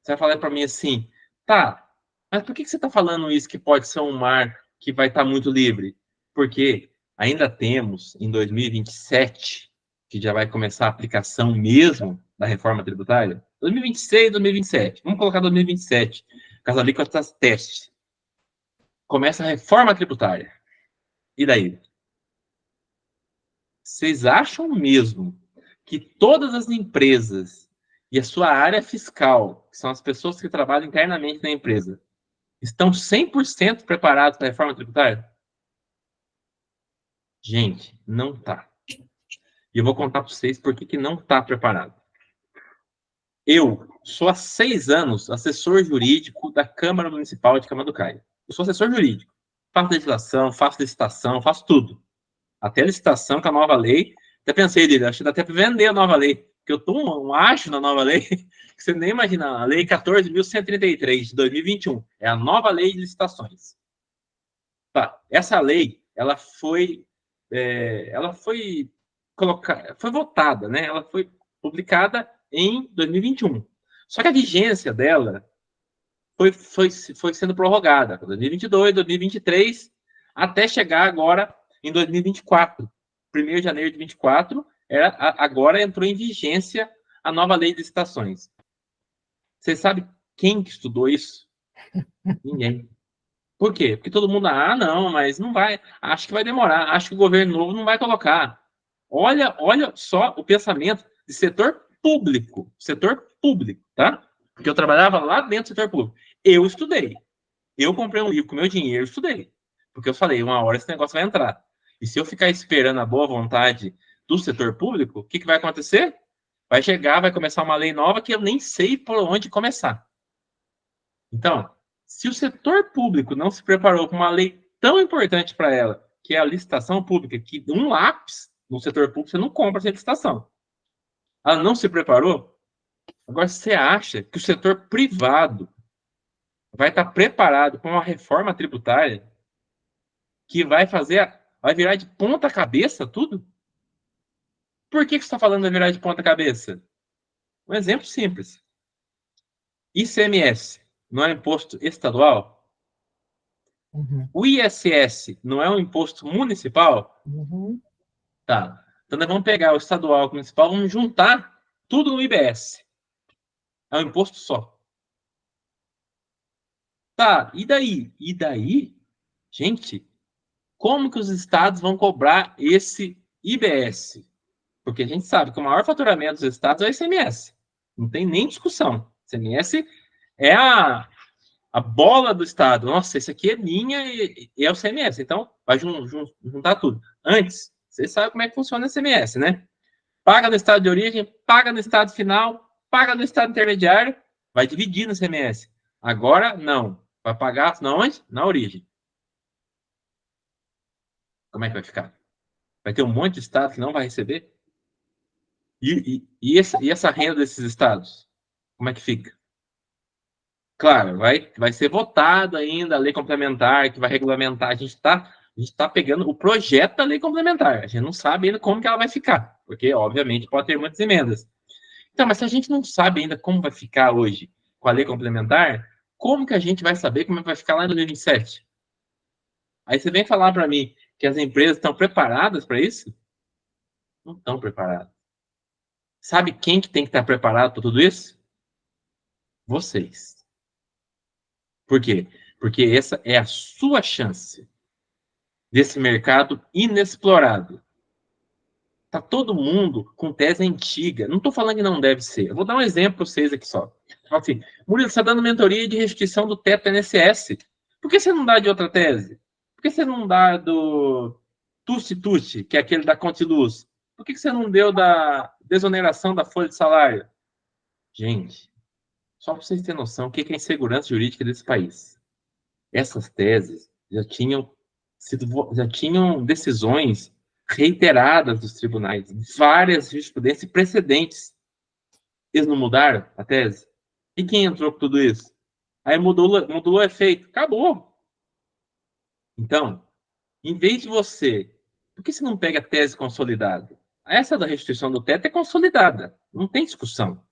Você vai falar para mim assim, tá, mas por que você está falando isso que pode ser um mar que vai estar muito livre? Porque ainda temos, em 2027, que já vai começar a aplicação mesmo da reforma tributária, 2026, 2027. Vamos colocar 2027, com as alíquotas teste. Começa a reforma tributária. E daí? Vocês acham mesmo que todas as empresas e a sua área fiscal, que são as pessoas que trabalham internamente na empresa, estão 100% preparados para a reforma tributária? Gente, não está. E eu vou contar para vocês por que não está preparado. Eu sou há 6 anos assessor jurídico da Câmara Municipal de Camaducaia. Eu sou assessor jurídico. Faço legislação, faço licitação, faço tudo. Até a licitação com a nova lei. Até pensei, Lília, acho que dá até para vender a nova lei. Porque eu estou um acho na nova lei que você nem imagina. A lei 14.133 de 2021 é a nova lei de licitações. Tá. Essa lei, ela foi votada, né? Ela foi publicada em 2021. Só que a vigência dela foi sendo prorrogada para 2022, 2023, até chegar agora em 2024. 1º de janeiro de 2024, agora entrou em vigência a nova lei de licitações. Você sabe quem que estudou isso? Ninguém. Por quê? Porque todo mundo, não, mas não vai, acho que vai demorar, acho que o governo novo não vai colocar. Olha só o pensamento de setor público, tá? Porque eu trabalhava lá dentro do setor público. Eu estudei. Eu comprei um livro com meu dinheiro, estudei. Porque eu falei, uma hora esse negócio vai entrar. E se eu ficar esperando a boa vontade do setor público, o que vai acontecer? Vai chegar, vai começar uma lei nova que eu nem sei por onde começar. Então, se o setor público não se preparou para uma lei tão importante para ela, que é a licitação pública, que um lápis no setor público você não compra sem licitação. Ela não se preparou? Agora, você acha que o setor privado vai estar preparado para uma reforma tributária que vai virar de ponta cabeça tudo? Por que você está falando de virar de ponta cabeça? Um exemplo simples. ICMS não é imposto estadual? Uhum. O ISS não é um imposto municipal? Uhum. Tá. Então, nós vamos pegar o estadual e o municipal, vamos juntar tudo no IBS. É um imposto só. Tá, e daí? E daí, gente, como que os estados vão cobrar esse IBS? Porque a gente sabe que o maior faturamento dos estados é o ICMS. Não tem nem discussão. ICMS é a bola do estado. Nossa, esse aqui é minha e é o ICMS. Então, vai juntar tudo. Antes, vocês sabem como é que funciona o ICMS, né? Paga no estado de origem, paga no estado final, paga no estado intermediário, vai dividir no ICMS. Agora, não. Vai pagar na onde? Na origem. Como é que vai ficar? Vai ter um monte de estado que não vai receber? E essa renda desses estados? Como é que fica? Claro, vai ser votado ainda a lei complementar que vai regulamentar. A gente está pegando o projeto da lei complementar. A gente não sabe ainda como que ela vai ficar, porque, obviamente, pode ter muitas emendas. Então, mas se a gente não sabe ainda como vai ficar hoje com a lei complementar, como que a gente vai saber como vai ficar lá em 2027? Aí você vem falar para mim que as empresas estão preparadas para isso? Não estão preparadas. Sabe quem que tem que estar preparado para tudo isso? Vocês. Por quê? Porque essa é a sua chance desse mercado inexplorado. Tá todo mundo com tese antiga. Não estou falando que não deve ser. Eu vou dar um exemplo para vocês aqui só. Assim, Murilo, você está dando mentoria de restituição do teto INSS. Por que você não dá de outra tese? Por que você não dá do Tusti, que é aquele da Contiluz? Por que você não deu da desoneração da folha de salário? Gente, só para vocês terem noção, o que é a insegurança jurídica desse país. Essas teses já tinham decisões reiteradas dos tribunais, várias jurisprudências e precedentes. Eles não mudaram a tese? E quem entrou com tudo isso? Aí mudou o efeito. Acabou. Então, em vez de você... Por que você não pega a tese consolidada? Essa da restituição do teto é consolidada. Não tem discussão.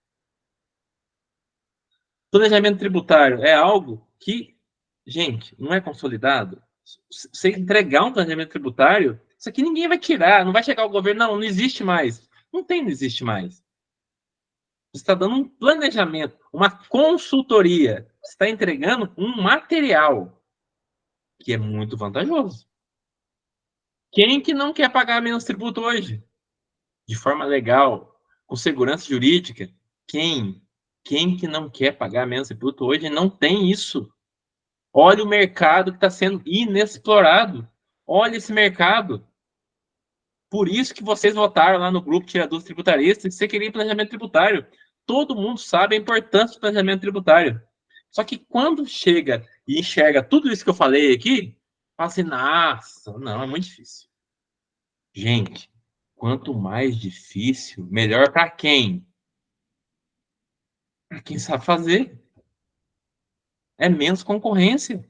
Planejamento tributário é algo que, gente, não é consolidado. Você entregar um planejamento tributário, isso aqui ninguém vai tirar, não vai chegar o governo, não existe mais. Não existe mais. Você está dando um planejamento, uma consultoria. Você está entregando um material que é muito vantajoso. Quem que não quer pagar menos tributo hoje? De forma legal, com segurança jurídica? Quem? Quem que não quer pagar menos tributo hoje não tem isso. Olha o mercado que está sendo inexplorado. Olha esse mercado. Por isso que vocês votaram lá no grupo Tiradores Tributaristas que você queria planejamento tributário. Todo mundo sabe a importância do planejamento tributário. Só que quando chega e enxerga tudo isso que eu falei aqui, fala assim, nossa, não, é muito difícil. Gente, quanto mais difícil, melhor para quem? Para quem sabe fazer. É menos concorrência.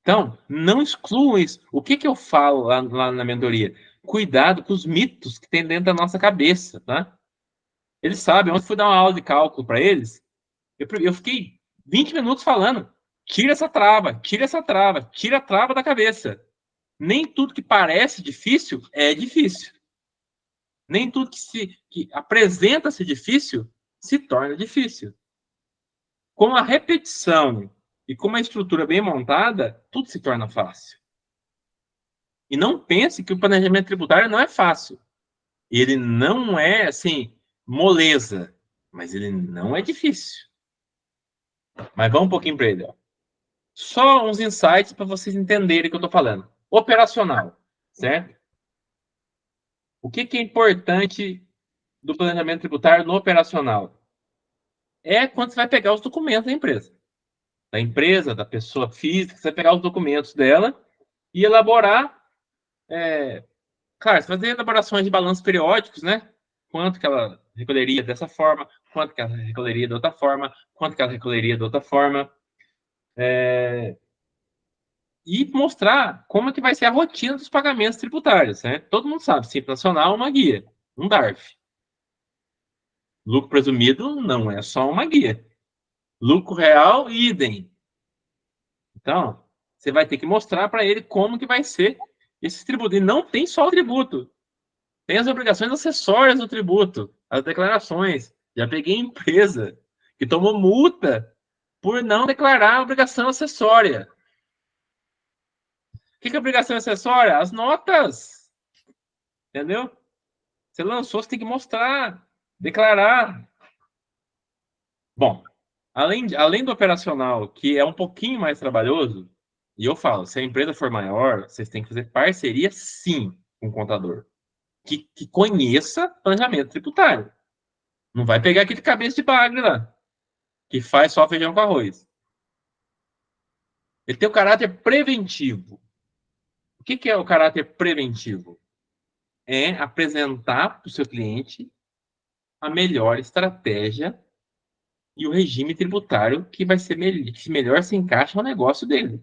Então, não excluam isso. O que eu falo lá na mentoria? Cuidado com os mitos que tem dentro da nossa cabeça, tá? Eles sabem. Ontem fui dar uma aula de cálculo para eles. Eu fiquei 20 minutos falando. Tira essa trava, tira essa trava, tira a trava da cabeça. Nem tudo que parece difícil é difícil. Nem tudo que apresenta-se difícil se torna difícil. Com a repetição e com uma estrutura bem montada, tudo se torna fácil. E não pense que o planejamento tributário não é fácil. Ele não é, assim, moleza, mas ele não é difícil. Mas vamos um pouquinho para ele. Ó. Só uns insights para vocês entenderem o que eu estou falando. Operacional, certo? O que é importante do planejamento tributário no operacional? É quando você vai pegar os documentos da empresa. Da empresa, da pessoa física, você vai pegar os documentos dela e elaborar, claro, fazer elaborações de balanços periódicos, né? Quanto que ela recolheria dessa forma, quanto que ela recolheria de outra forma, quanto que ela recolheria de outra forma. E mostrar como é que vai ser a rotina dos pagamentos tributários, né? Todo mundo sabe, Simples Nacional é uma guia, um DARF. Lucro presumido não é só uma guia. Lucro real, idem. Então, você vai ter que mostrar para ele como que vai ser esse tributo. E não tem só o tributo. Tem as obrigações acessórias do tributo, as declarações. Já peguei empresa que tomou multa por não declarar a obrigação acessória. O que é obrigação acessória? As notas. Entendeu? Você lançou, você tem que mostrar, declarar. Bom, além do operacional, que é um pouquinho mais trabalhoso, e eu falo, se a empresa for maior, vocês têm que fazer parceria, sim, com o contador. Que conheça planejamento tributário. Não vai pegar aquele cabeça de bagre lá, que faz só feijão com arroz. Ele tem o caráter preventivo. O que é o caráter preventivo? é apresentar para o seu cliente a melhor estratégia e o regime tributário que vai ser que melhor se encaixa ao negócio dele.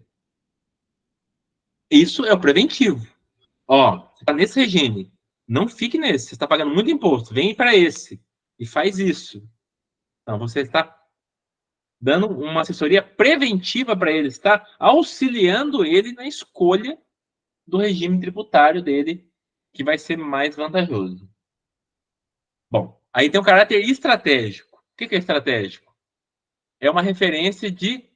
Isso é o preventivo. Ó, você está nesse regime, não fique nesse. Você está pagando muito imposto, vem para esse e faz isso. Então, você está dando uma assessoria preventiva para ele, está auxiliando ele na escolha do regime tributário dele, que vai ser mais vantajoso. Bom, aí tem o caráter estratégico. O que é estratégico? É uma referência de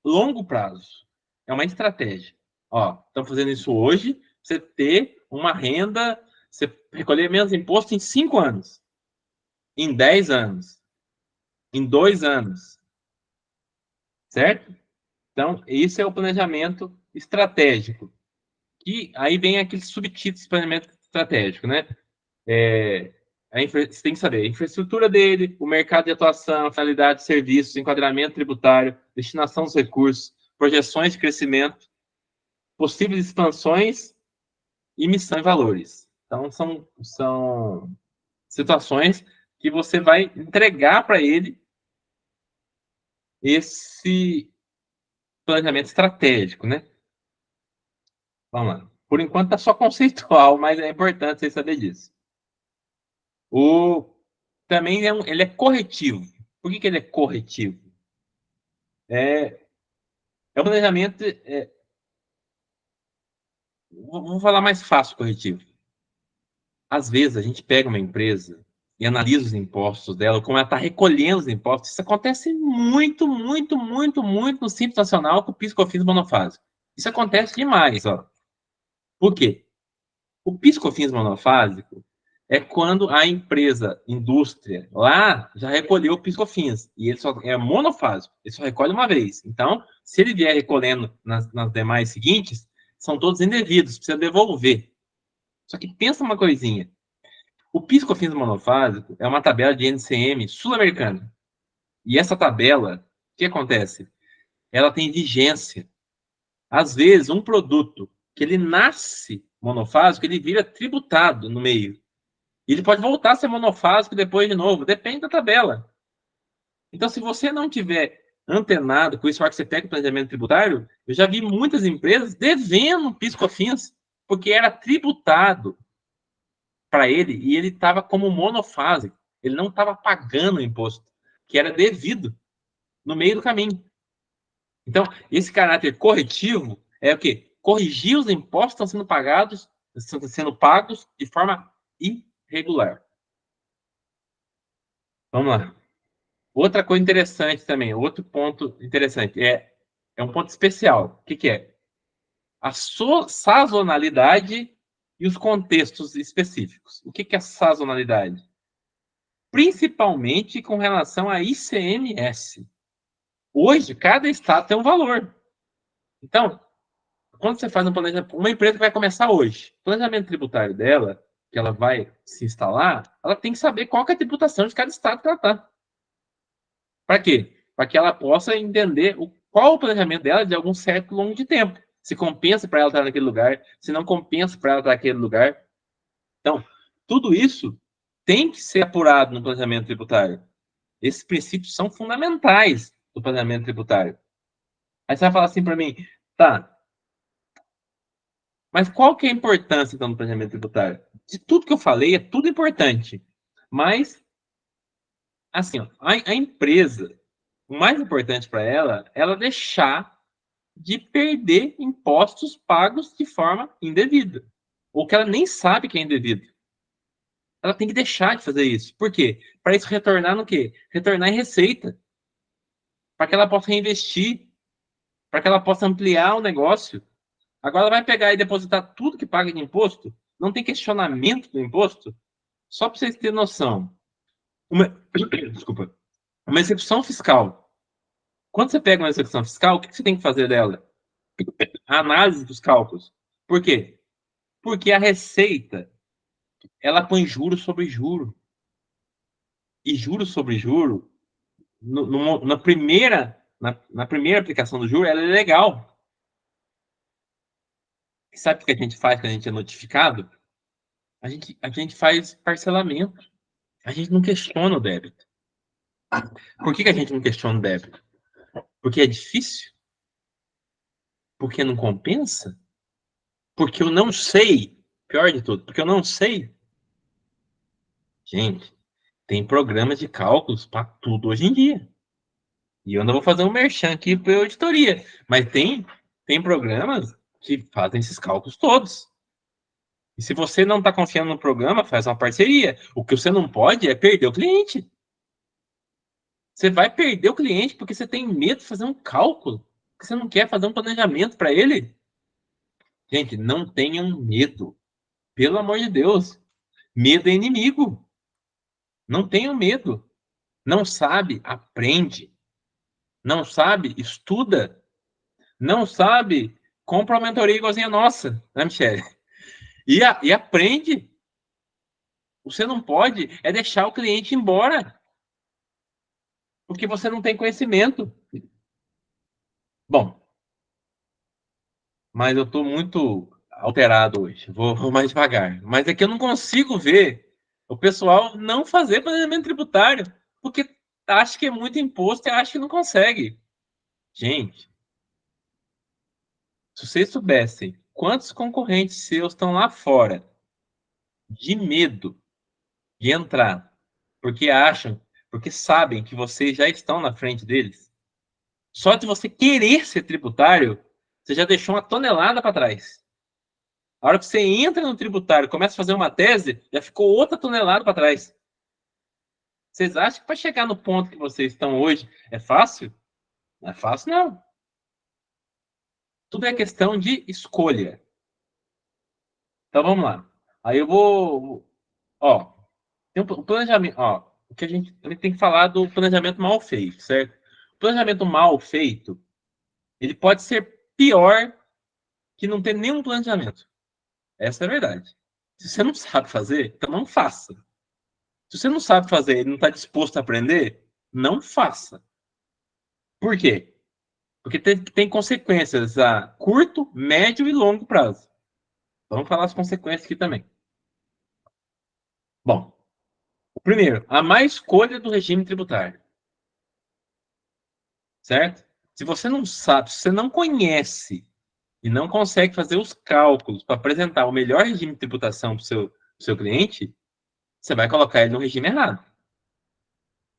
longo prazo. É uma estratégia. Ó, estamos fazendo isso hoje, você ter uma renda, você recolher menos imposto em 5 anos, em 10 anos, em 2 anos. Certo? Então, isso é o planejamento estratégico. E aí vem aquele subtítulo de planejamento estratégico, né? Você tem que saber a infraestrutura dele, o mercado de atuação, a finalidade de serviços, enquadramento tributário, destinação dos recursos, projeções de crescimento, possíveis expansões e missão e valores. Então, são situações que você vai entregar para ele esse planejamento estratégico, né? Vamos lá. Por enquanto está só conceitual, mas é importante você saber disso. Também ele é corretivo. Por que ele é corretivo? É um planejamento... Vamos falar mais fácil corretivo. Às vezes a gente pega uma empresa e analisa os impostos dela, como ela está recolhendo os impostos. Isso acontece muito, muito, muito, muito no Simples Nacional com o PIS/COFINS monofásico. Isso acontece demais, ó. Por quê? O PIS/COFINS monofásico é quando a empresa, indústria, lá já recolheu o PIS/COFINS. E ele só é monofásico, ele só recolhe uma vez. Então, se ele vier recolhendo nas demais seguintes, são todos indevidos, precisa devolver. Só que pensa uma coisinha. O PIS/COFINS monofásico é uma tabela de NCM sul-americana. E essa tabela, o que acontece? Ela tem vigência. Às vezes, um produto que ele nasce monofásico, ele vira tributado no meio. E ele pode voltar a ser monofásico depois de novo, depende da tabela. Então, se você não tiver antenado com isso, a hora que você pega o planejamento tributário, eu já vi muitas empresas devendo PIS/COFINS, porque era tributado para ele e ele estava como monofásico. Ele não estava pagando o imposto, que era devido no meio do caminho. Então, esse caráter corretivo é o quê? Corrigir os impostos que estão sendo pagos de forma irregular. Vamos lá. Outra coisa interessante também, outro ponto interessante, é um ponto especial. O que é? A sazonalidade e os contextos específicos. O que é a sazonalidade? Principalmente com relação a ICMS. Hoje, cada estado tem um valor. Então, quando você faz um planejamento, uma empresa que vai começar hoje, o planejamento tributário dela, que ela vai se instalar, ela tem que saber qual que é a tributação de cada estado que ela está. Para quê? Para que ela possa entender qual o planejamento dela de algum certo longo de tempo. Se compensa para ela estar naquele lugar, se não compensa para ela estar naquele lugar. Então, tudo isso tem que ser apurado no planejamento tributário. Esses princípios são fundamentais do planejamento tributário. Aí você vai falar assim para mim, tá, mas qual que é a importância, então, do planejamento tributário? De tudo que eu falei, é tudo importante. Mas, assim, ó, a empresa, o mais importante para ela deixar de perder impostos pagos de forma indevida. Ou que ela nem sabe que é indevido. Ela tem que deixar de fazer isso. Por quê? Para isso retornar no quê? Retornar em receita. Para que ela possa reinvestir. Para que ela possa ampliar o negócio. Agora ela vai pegar e depositar tudo que paga de imposto? Não tem questionamento do imposto? Só para vocês terem noção. Desculpa. Uma execução fiscal. Quando você pega uma execução fiscal, o que você tem que fazer dela? A análise dos cálculos. Por quê? Porque a receita, ela põe juro sobre juro. E juro sobre juro, na primeira aplicação do juro, ela é legal. Sabe o que a gente faz quando a gente é notificado? a gente faz parcelamento. A gente não questiona o débito. Por que a gente não questiona o débito? Porque é difícil? Porque não compensa? Porque eu não sei. Pior de tudo, porque eu não sei. Gente, tem programas de cálculos para tudo hoje em dia. E eu não vou fazer um merchan aqui para a auditoria, mas tem programas que fazem esses cálculos todos. E se você não está confiando no programa, faz uma parceria. O que você não pode é perder o cliente. Você vai perder o cliente porque você tem medo de fazer um cálculo, porque você não quer fazer um planejamento para ele. Gente, não tenham medo. Pelo amor de Deus. Medo é inimigo. Não tenham medo. Não sabe, aprende. Não sabe, estuda. Não sabe, compra uma mentoria igualzinha a nossa, né, Michele? E aprende. Você não pode é deixar o cliente embora. Porque você não tem conhecimento. Bom, mas eu estou muito alterado hoje. Vou mais devagar. Mas é que eu não consigo ver o pessoal não fazer planejamento tributário. Porque acha que é muito imposto e acha que não consegue. Gente, se vocês soubessem quantos concorrentes seus estão lá fora de medo de entrar, porque sabem que vocês já estão na frente deles, só de você querer ser tributário, você já deixou uma tonelada para trás. A hora que você entra no tributário, começa a fazer uma tese, já ficou outra tonelada para trás. Vocês acham que para chegar no ponto que vocês estão hoje é fácil? Não é fácil, não. Tudo é questão de escolha. Então vamos lá. Aí eu vou. Ó, tem um planejamento. Ó, o que a gente tem que falar do planejamento mal feito, certo? O planejamento mal feito, ele pode ser pior que não ter nenhum planejamento. Essa é a verdade. Se você não sabe fazer, então não faça. Se você não sabe fazer e não está disposto a aprender, não faça. Por quê? Porque tem consequências a curto, médio e longo prazo. Vamos falar as consequências aqui também. Bom, o primeiro, a má escolha do regime tributário. Certo? Se você não sabe, se você não conhece e não consegue fazer os cálculos para apresentar o melhor regime de tributação para o seu cliente, você vai colocar ele no regime errado.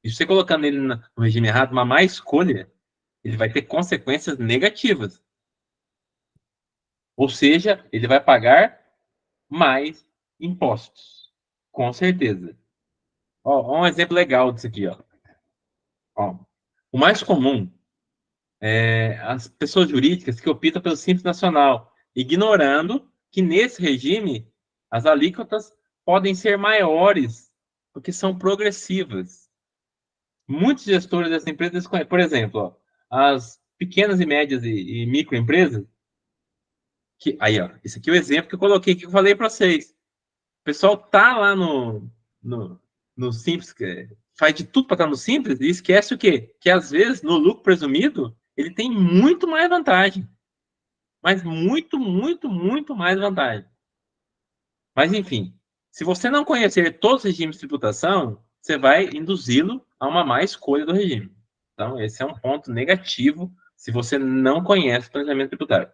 E se você colocando ele no regime errado, uma má escolha, ele vai ter consequências negativas. Ou seja, ele vai pagar mais impostos. Com certeza. Ó, um exemplo legal disso aqui. Ó, o mais comum é as pessoas jurídicas que optam pelo Simples Nacional, ignorando que nesse regime as alíquotas podem ser maiores, porque são progressivas. Muitos gestores dessa empresa, por exemplo, ó, as pequenas e médias e microempresas, aí, ó, esse aqui é o exemplo que eu coloquei, que eu falei para vocês. O pessoal tá lá no Simples, faz de tudo para estar no Simples e esquece o quê? Que às vezes, no lucro presumido, ele tem muito mais vantagem. Mas muito, muito, muito mais vantagem. Mas, enfim, se você não conhecer todos os regimes de tributação, você vai induzi-lo a uma má escolha do regime. Então, esse é um ponto negativo se você não conhece o planejamento tributário.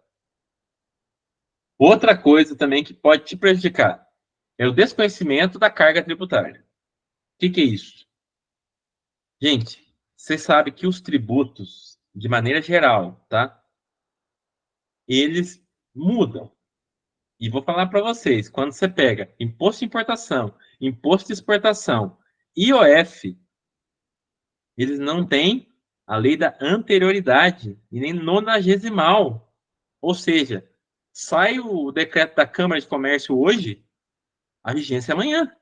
Outra coisa também que pode te prejudicar é o desconhecimento da carga tributária. O que é isso? Gente, você sabe que os tributos, de maneira geral, tá? Eles mudam. E vou falar para vocês, quando você pega imposto de importação, imposto de exportação, IOF, eles não têm a lei da anterioridade e nem nonagesimal. Ou seja, sai o decreto da Câmara de Comércio hoje, a vigência é amanhã.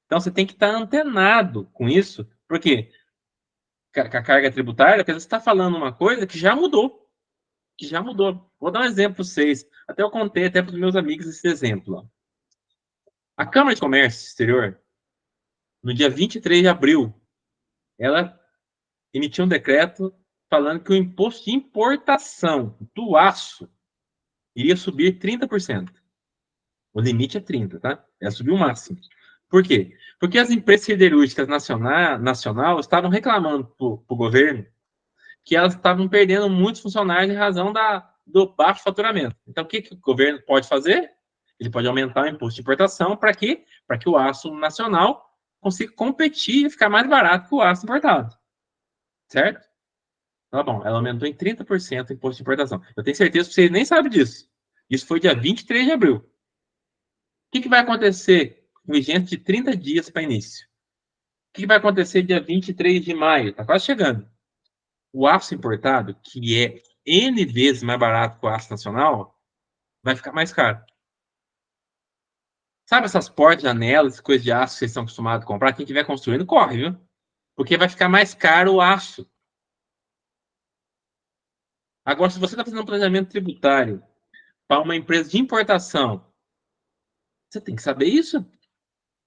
Então você tem que estar antenado com isso, porque com a carga tributária, porque você está falando uma coisa que já mudou. Vou dar um exemplo para vocês. Até eu contei até para os meus amigos esse exemplo. Ó. A Câmara de Comércio Exterior, no dia 23 de abril, ela emitiu um decreto falando que o imposto de importação do aço iria subir 30%. O limite é 30, tá? É subir o máximo. Por quê? Porque as empresas siderúrgicas nacional estavam reclamando para o governo que elas estavam perdendo muitos funcionários em razão do baixo faturamento. Então, o que o governo pode fazer? Ele pode aumentar o imposto de importação para quê? Para que o aço nacional consiga competir e ficar mais barato que o aço importado. Certo? Tá bom, ela aumentou em 30% o imposto de importação. Eu tenho certeza que vocês nem sabem disso. Isso foi dia 23 de abril. O que vai acontecer com vigência de 30 dias para início? O que vai acontecer dia 23 de maio? Está quase chegando. O aço importado, que é N vezes mais barato que o aço nacional, vai ficar mais caro. Sabe essas portas, janelas, coisas de aço que vocês estão acostumados a comprar? Quem estiver construindo, corre, viu? Porque vai ficar mais caro o aço. Agora, se você está fazendo um planejamento tributário para uma empresa de importação, você tem que saber isso.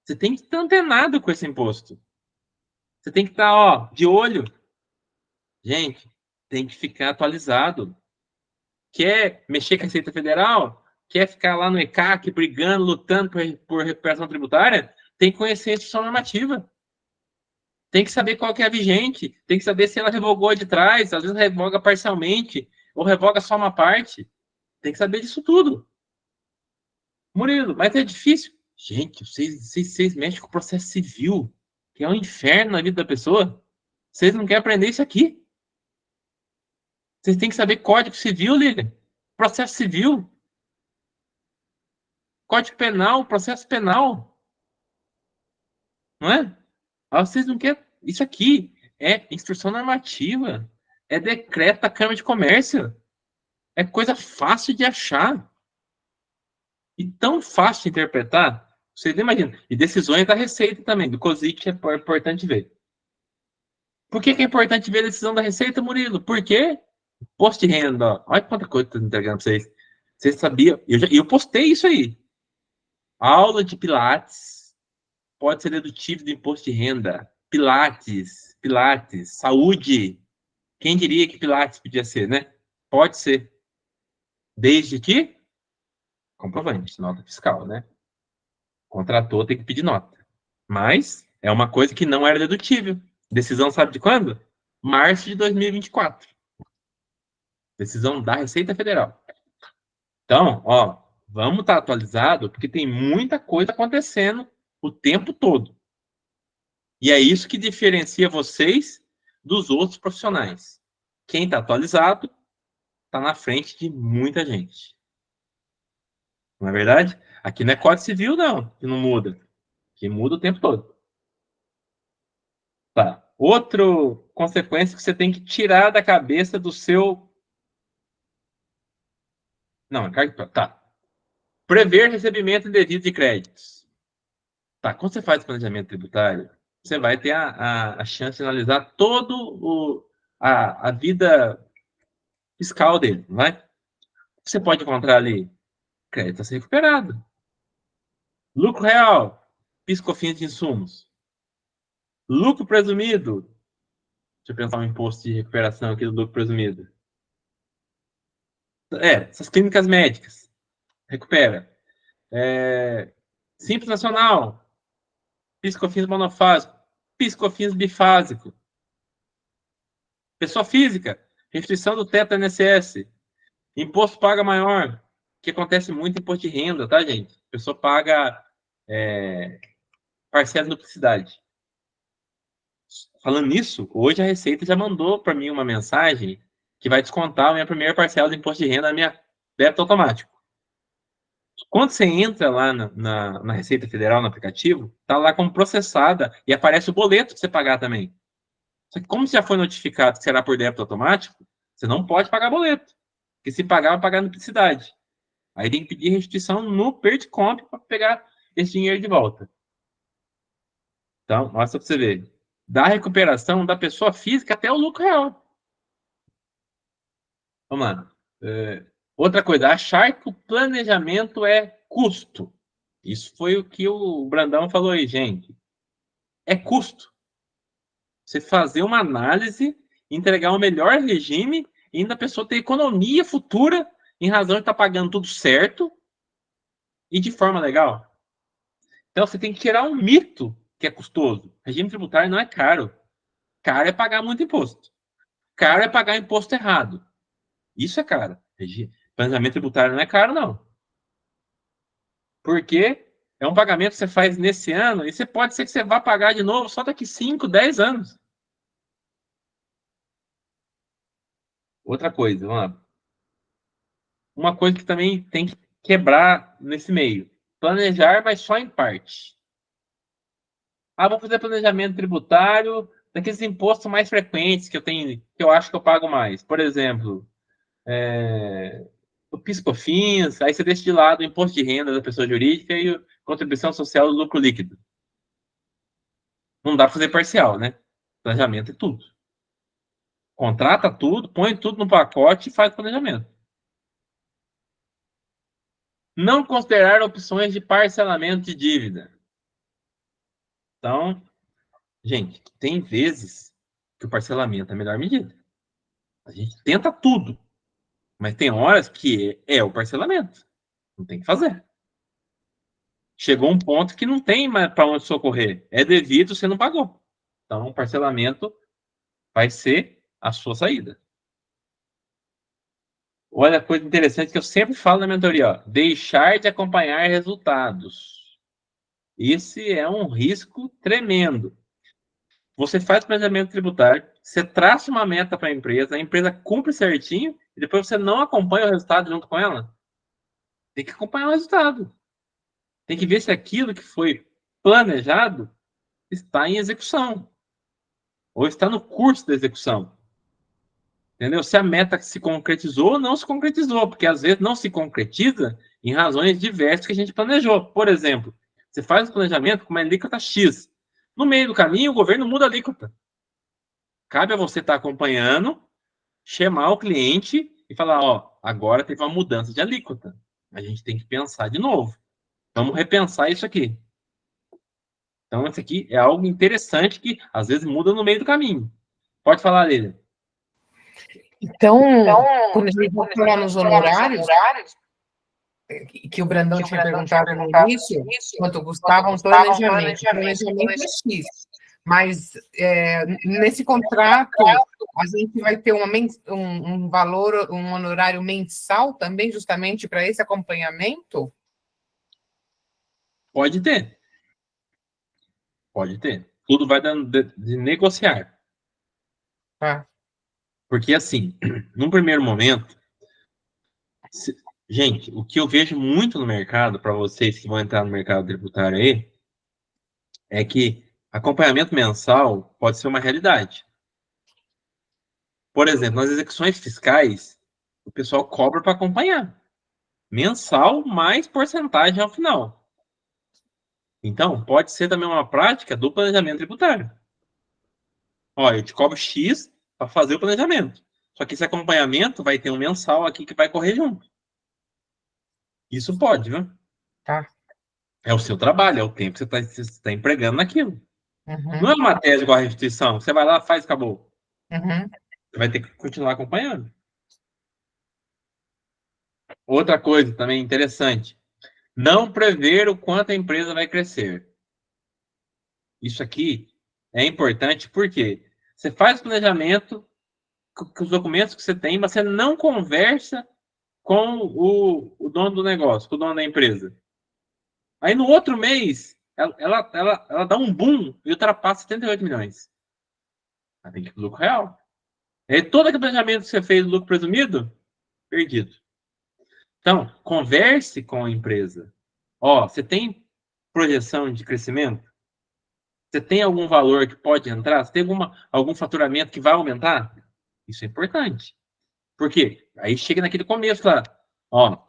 Você tem que estar antenado com esse imposto. Você tem que estar, de olho. Gente, tem que ficar atualizado. Quer mexer com a Receita Federal? Quer ficar lá no ECAC brigando, lutando por recuperação tributária? Tem que conhecer a instituição normativa. Tem que saber qual que é a vigente. Tem que saber se ela revogou de trás. Às vezes revoga parcialmente. Ou revoga só uma parte. Tem que saber disso tudo. Murilo, mas é difícil. Gente, vocês mexem com o processo civil, que é um inferno na vida da pessoa. Vocês não querem aprender isso aqui. Vocês têm que saber Código Civil, Lilian. Processo civil. Código Penal, processo penal. Não é? Vocês não querem... Isso aqui é instrução normativa. É decreto da Câmara de Comércio. É coisa fácil de achar. E tão fácil de interpretar. Vocês não imaginam. E decisões da Receita também. Do COSIT é importante ver. Por que é importante ver a decisão da Receita, Murilo? Por quê? Imposto de renda. Ó. Olha quanta coisa que eu estou entregando para vocês. Vocês sabiam? Eu postei isso aí. Aula de Pilates pode ser dedutível do imposto de renda. Pilates, saúde. Quem diria que Pilates podia ser, né? Pode ser. Desde que comprovante, nota fiscal, né? Contratou, tem que pedir nota. Mas é uma coisa que não era dedutível. Decisão sabe de quando? Março de 2024. Decisão da Receita Federal. Então, vamos estar atualizado, porque tem muita coisa acontecendo o tempo todo. E é isso que diferencia vocês dos outros profissionais. Quem está atualizado está na frente de muita gente. Não é verdade? Aqui não é Código Civil, não, que não muda. Que muda o tempo todo. Tá. Outra consequência que você tem que tirar da cabeça do seu... Não, tá. Prever recebimento indevido de créditos. Tá, quando você faz planejamento tributário, você vai ter a chance de analisar todo a vida fiscal dele, não vai? Você pode encontrar ali crédito a ser recuperado. Lucro real, PIS/COFINS de insumos. Lucro presumido. Deixa eu pensar um imposto de recuperação aqui do lucro presumido. Essas clínicas médicas. Recupera. Simples Nacional. PIS/COFINS monofásico. PIS/COFINS bifásico. Pessoa física. Restrição do teto da INSS. Imposto paga maior. Que acontece muito em imposto de renda, tá, gente? A pessoa paga parcela de duplicidade. Falando nisso, hoje a Receita já mandou para mim uma mensagem que vai descontar a minha primeira parcela de imposto de renda na minha débito automático. Quando você entra lá na Receita Federal, no aplicativo, tá lá como processada e aparece o boleto para você pagar também. Só que como você já foi notificado que será por débito automático, você não pode pagar boleto. Porque se pagar, vai pagar duplicidade. Aí tem que pedir restituição no Perticomp para pegar esse dinheiro de volta. Então, mostra para você ver. Da recuperação da pessoa física até o lucro real. Vamos lá. Outra coisa, achar que o planejamento é custo. Isso foi o que o Brandão falou aí, gente. É custo. Você fazer uma análise, entregar um melhor regime e ainda a pessoa ter economia futura em razão de estar pagando tudo certo e de forma legal. Então, você tem que tirar um mito que é custoso. Regime tributário não é caro. Caro é pagar muito imposto. Caro é pagar imposto errado. Isso é caro. Planejamento tributário não é caro, não. Porque é um pagamento que você faz nesse ano e você pode ser que você vá pagar de novo só daqui 5, 10 anos. Outra coisa, vamos lá. Uma coisa que também tem que quebrar nesse meio. Planejar, mas só em parte. Vou fazer planejamento tributário daqueles impostos mais frequentes que eu tenho, que eu acho que eu pago mais. Por exemplo, o PIS/COFINS, aí você deixa de lado o imposto de renda da pessoa jurídica e a contribuição social do lucro líquido. Não dá para fazer parcial, né? Planejamento é tudo. Contrata tudo, põe tudo no pacote e faz planejamento. Não considerar opções de parcelamento de dívida. Então, gente, tem vezes que o parcelamento é a melhor medida. A gente tenta tudo, mas tem horas que é o parcelamento. Não tem que fazer. Chegou um ponto que não tem mais para onde socorrer. É devido, você não pagou. Então, o parcelamento vai ser a sua saída. Olha a coisa interessante que eu sempre falo na mentoria, ó, deixar de acompanhar resultados. Esse é um risco tremendo. Você faz planejamento tributário, você traça uma meta para a empresa cumpre certinho, e depois você não acompanha o resultado junto com ela. Tem que acompanhar o resultado. Tem que ver se aquilo que foi planejado está em execução. Ou está no curso da execução. Entendeu? Se a meta se concretizou ou não se concretizou, porque às vezes não se concretiza em razões diversas que a gente planejou. Por exemplo, você faz um planejamento com uma alíquota X. No meio do caminho, o governo muda a alíquota. Cabe a você estar acompanhando, chamar o cliente e falar, ó, agora teve uma mudança de alíquota. A gente tem que pensar de novo. Vamos repensar isso aqui. Então, isso aqui é algo interessante que às vezes muda no meio do caminho. Pode falar, Lília. Então, quando a gente vai falar nos honorários, que o Brandão tinha perguntado no início, quanto custava um planejamento. O planejamento é X. Mas nesse contrato, a gente vai ter um valor, um honorário mensal também, justamente para esse acompanhamento? Pode ter. Pode ter. Tudo vai de negociar. Porque, assim, num primeiro momento, gente, o que eu vejo muito no mercado, para vocês que vão entrar no mercado tributário aí, é que acompanhamento mensal pode ser uma realidade. Por exemplo, nas execuções fiscais, o pessoal cobra para acompanhar. Mensal mais porcentagem ao final. Então, pode ser também uma prática do planejamento tributário. Ó, eu te cobro X para fazer o planejamento. Só que esse acompanhamento vai ter um mensal aqui que vai correr junto. Isso pode, viu? Tá. É o seu trabalho, é o tempo que você está empregando naquilo. Uhum. Não é uma tese igual a restituição. Você vai lá, faz, acabou. Uhum. Você vai ter que continuar acompanhando. Outra coisa também interessante. Não prever o quanto a empresa vai crescer. Isso aqui é importante porque você faz o planejamento com os documentos que você tem, mas você não conversa com o dono do negócio, com o dono da empresa. Aí no outro mês, ela dá um boom e ultrapassa 78 milhões. Ela tem que ir para o lucro real. E aí todo aquele planejamento que você fez do lucro presumido, perdido. Então, converse com a empresa. Ó, você tem projeção de crescimento? Você tem algum valor que pode entrar? Você tem algum faturamento que vai aumentar? Isso é importante. Por quê? Aí chega naquele começo lá. Ó,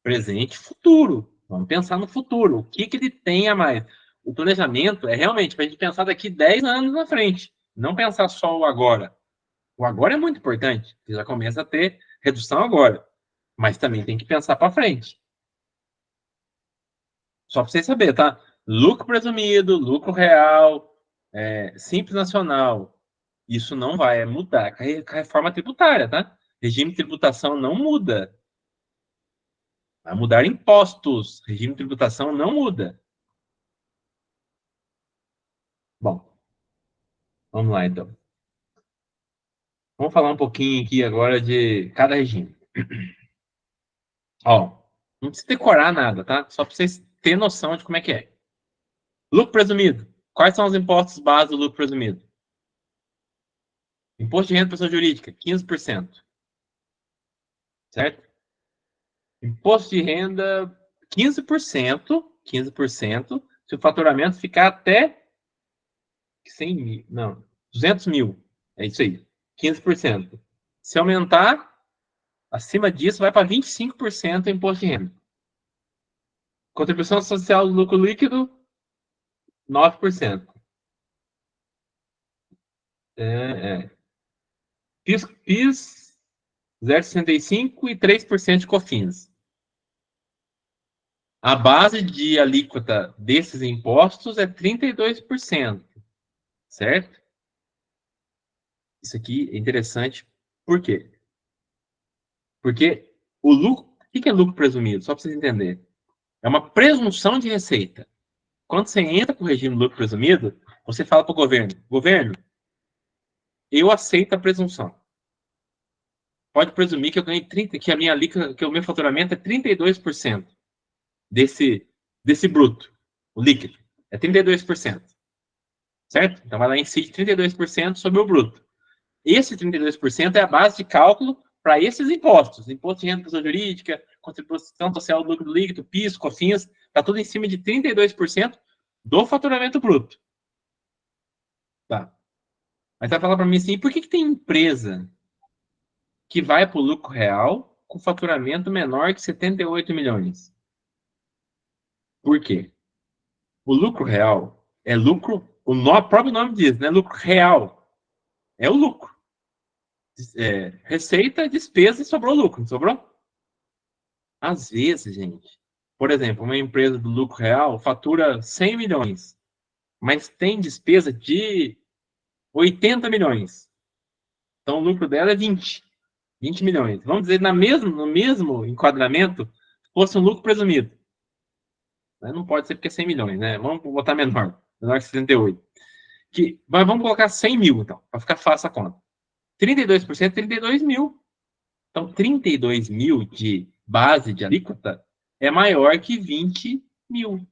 presente e futuro. Vamos pensar no futuro. O que ele tem a mais? O planejamento é realmente para a gente pensar daqui 10 anos na frente. Não pensar só o agora. O agora é muito importante. Você já começa a ter redução agora. Mas também tem que pensar para frente. Só para vocês saberem, tá? Lucro presumido, lucro real, Simples Nacional. Isso não vai mudar com a reforma tributária, tá? Regime de tributação não muda. Vai mudar impostos. Regime de tributação não muda. Bom, vamos lá, então. Vamos falar um pouquinho aqui agora de cada regime. Ó, não precisa decorar nada, tá? Só para vocês terem noção de como é que é. Lucro presumido. Quais são os impostos base do lucro presumido? Imposto de renda da pessoa jurídica, 15%. Certo? Imposto de renda, 15%, se o faturamento ficar até 100 mil, não, 200 mil. É isso aí, 15%. Se aumentar, acima disso, vai para 25% o imposto de renda. Contribuição social do lucro líquido, 9%. PIS 0,65% e 3% de COFINS. A base de alíquota desses impostos é 32%, certo? Isso aqui é interessante. Por quê? Porque o lucro... O que é lucro presumido? Só para vocês entenderem. É uma presunção de receita. Quando você entra com o regime de lucro presumido, você fala para o governo, governo, eu aceito a presunção. Pode presumir que eu ganhei 30%, que a minha alíquota, que o meu faturamento é 32% desse bruto, o líquido. É 32%. Certo? Então, ela incide 32% sobre o bruto. Esse 32% é a base de cálculo para esses impostos. Imposto de renda da pessoa jurídica, contribuição social do lucro líquido, PIS, COFINS, está tudo em cima de 32% do faturamento bruto. Tá. Mas vai falar para mim assim, por que tem empresa que vai para o lucro real com faturamento menor que 78 milhões? Por quê? O lucro real é lucro, próprio nome diz, né? Lucro real. É o lucro. Receita, despesa e sobrou lucro, não sobrou? Às vezes, gente, por exemplo, uma empresa do lucro real fatura 100 milhões, mas tem despesa de 80 milhões. Então, o lucro dela é 20 milhões. Vamos dizer, no mesmo enquadramento, fosse um lucro presumido. Não pode ser porque é 100 milhões, né? Vamos botar menor que 78. Mas vamos colocar 100 mil, então, para ficar fácil a conta. 32% 32 mil. Então, 32 mil de base de alíquota é maior que 20 mil,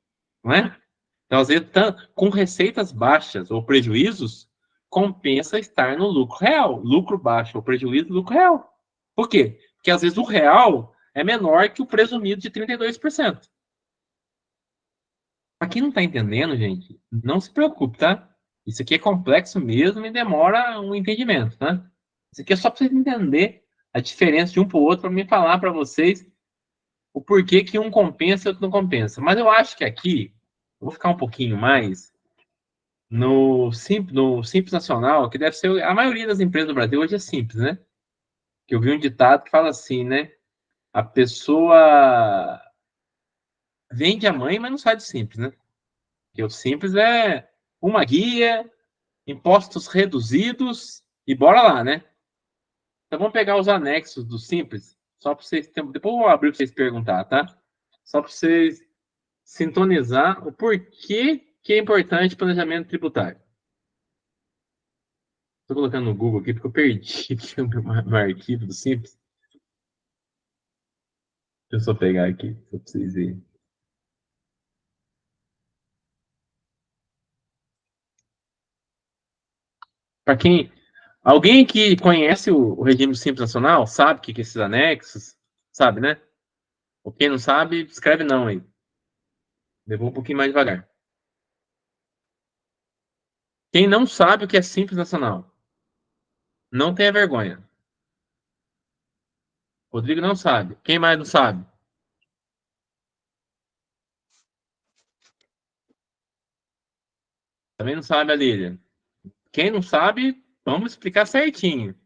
não é? Então, às vezes, com receitas baixas ou prejuízos, compensa estar no lucro real. Lucro baixo ou prejuízo, lucro real. Por quê? Porque, às vezes, o real é menor que o presumido de 32%. Para quem não está entendendo, gente, não se preocupe, tá? Isso aqui é complexo mesmo e demora um entendimento, tá? Isso aqui é só para vocês entenderem a diferença de um para o outro, para me falar para vocês o porquê que um compensa e outro não compensa. Mas eu acho que aqui, eu vou ficar um pouquinho mais no Simples Nacional, que deve ser a maioria das empresas do Brasil hoje é simples, né? Que eu vi um ditado que fala assim, né? A pessoa vende a mãe, mas não sai do Simples, né? Porque o Simples é uma guia, impostos reduzidos e bora lá, né? Então vamos pegar os anexos do Simples, só para vocês... Depois eu vou abrir para vocês perguntar, tá? Só para vocês sintonizar o porquê que é importante planejamento tributário. Estou colocando no Google aqui porque eu perdi aqui o meu arquivo do Simples. Deixa eu só pegar aqui para vocês verem. Para quem... Alguém que conhece o regime Simples Nacional sabe o que é esses anexos? Sabe, né? Ou quem não sabe, escreve não aí. Levou um pouquinho mais devagar. Quem não sabe o que é Simples Nacional, não tenha vergonha. Rodrigo não sabe. Quem mais não sabe? Também não sabe a Lília. Quem não sabe, vamos explicar certinho.